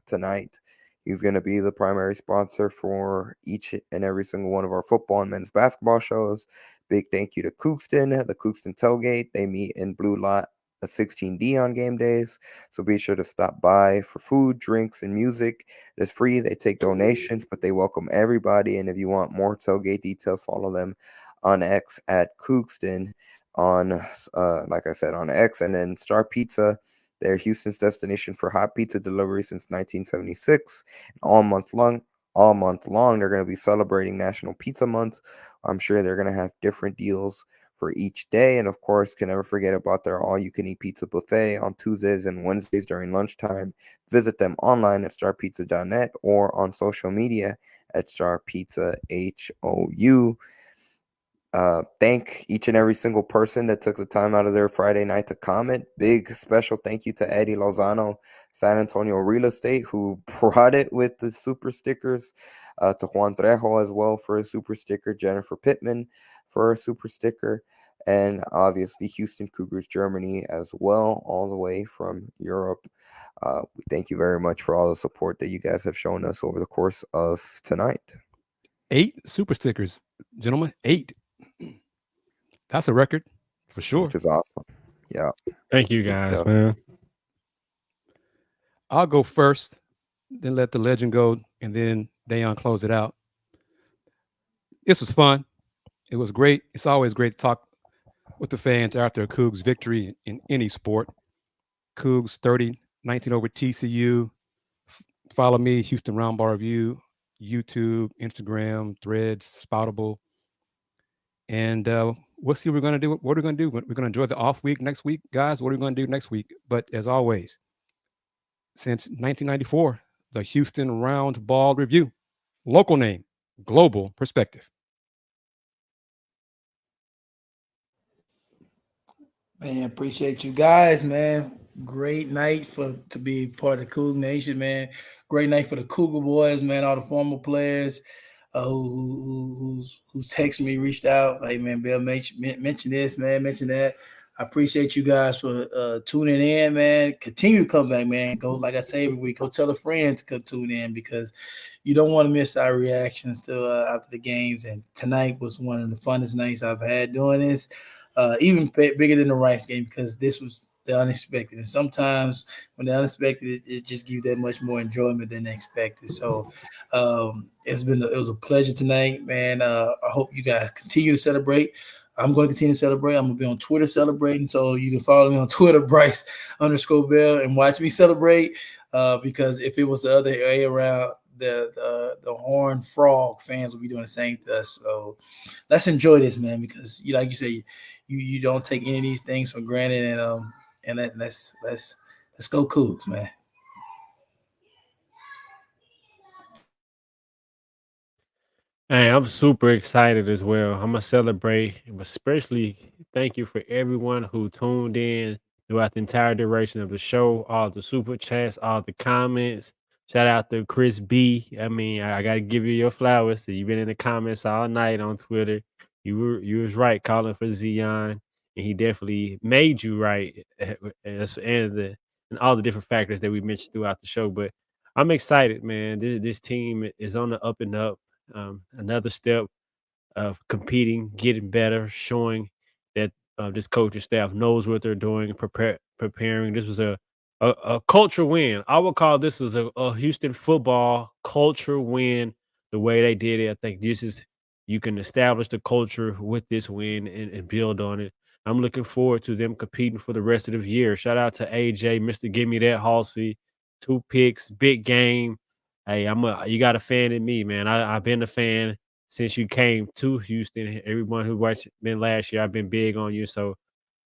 tonight, he's going to be the primary sponsor for each and every single one of our football and men's basketball shows. Big thank you to Coogston, the Coogston Tailgate. They meet in Blue Lot 16D on game days, so be sure to stop by for food, drinks, and music. It's free. They take donations, but they welcome everybody. And if you want more tailgate details, follow them on X at Coogston on like I said, on X. And then Star Pizza, they're Houston's destination for hot pizza delivery since 1976. All month long they're going to be celebrating National Pizza Month. I'm sure they're going to have different deals for each day. And of course, can never forget about their all-you-can-eat pizza buffet on Tuesdays and Wednesdays during lunchtime. Visit them online at starpizza.net or on social media at starpizzahou. Thank each and every single person that took the time out of their Friday night to comment. Big special thank you to Eddie Lozano, San Antonio Real Estate, who brought it with the super stickers, to Juan Trejo as well for a super sticker, Jennifer Pittman for a super sticker, and obviously Houston Cougars Germany as well, all the way from Europe. We thank you very much for all the support that you guys have shown us over the course of tonight. 8 super stickers, gentlemen. 8. That's a record for sure. Which is awesome. Yeah. Thank you guys, man. I'll go first, then let the legend go, and then Dayon close it out. This was fun. It was great. It's always great to talk with the fans after a Cougs victory in any sport. Cougs 30-19 over TCU. Follow me, Houston Roundball Review, YouTube, Instagram, Threads, Spoutable. And we'll see what we're going to do. What are we going to do? We're going to enjoy the off week next week, guys. What are we going to do next week? But as always, since 1994, the Houston Roundball Review. Local name, global perspective. Man, appreciate you guys, man. Great night to be part of the Coug Nation, man. Great night for the Cougar boys, man. All the former players. who's texted me, reached out. Hey man, Bill, mention this, man, mention that. I appreciate you guys for tuning in, man. Continue to come back, man. Go, like I say every week, go tell a friend to come tune in because you don't want to miss our reactions to after the games. And tonight was one of the funnest nights I've had doing this, even bigger than the Rice game because this was the unexpected. And sometimes when the unexpected, it just gives that much more enjoyment than expected. So it was a pleasure tonight, man. I hope you guys continue to celebrate. I'm going to continue to celebrate. I'm going to be on Twitter celebrating. So you can follow me on Twitter, Bryce_Beall, and watch me celebrate. Because if it was the other way around, the Horned Frog fans will be doing the same to us. So let's enjoy this, man, because like you say, you don't take any of these things for granted, and let's go Cougs, man. Hey, I'm super excited as well. I'm gonna celebrate, but especially thank you for everyone who tuned in throughout the entire duration of the show, all the super chats, all the comments. Shout out to Kris B. I mean, I gotta give you your flowers. You've been in the comments all night on Twitter. You was right calling for Zion, and he definitely made you right, and all the different factors that we mentioned throughout the show. But I'm excited, man. This team is on the up and up. Another step of competing, getting better, showing that this coaching staff knows what they're doing, preparing. This was a culture win. I would call this as a Houston football culture win. The way they did it, I think this is you can establish the culture with this win and build on it. I'm looking forward to them competing for the rest of the year. Shout out to AJ, Mr. Give Me That Halsey, 2 picks, big game. Hey, you got a fan in me, man. I've been a fan since you came to Houston. Everyone who watched been last year, I've been big on you. So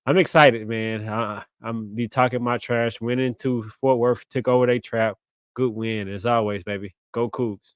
I'm excited, man. I'm be talking my trash. Went into Fort Worth, took over their trap. Good win as always, baby. Go Cougs.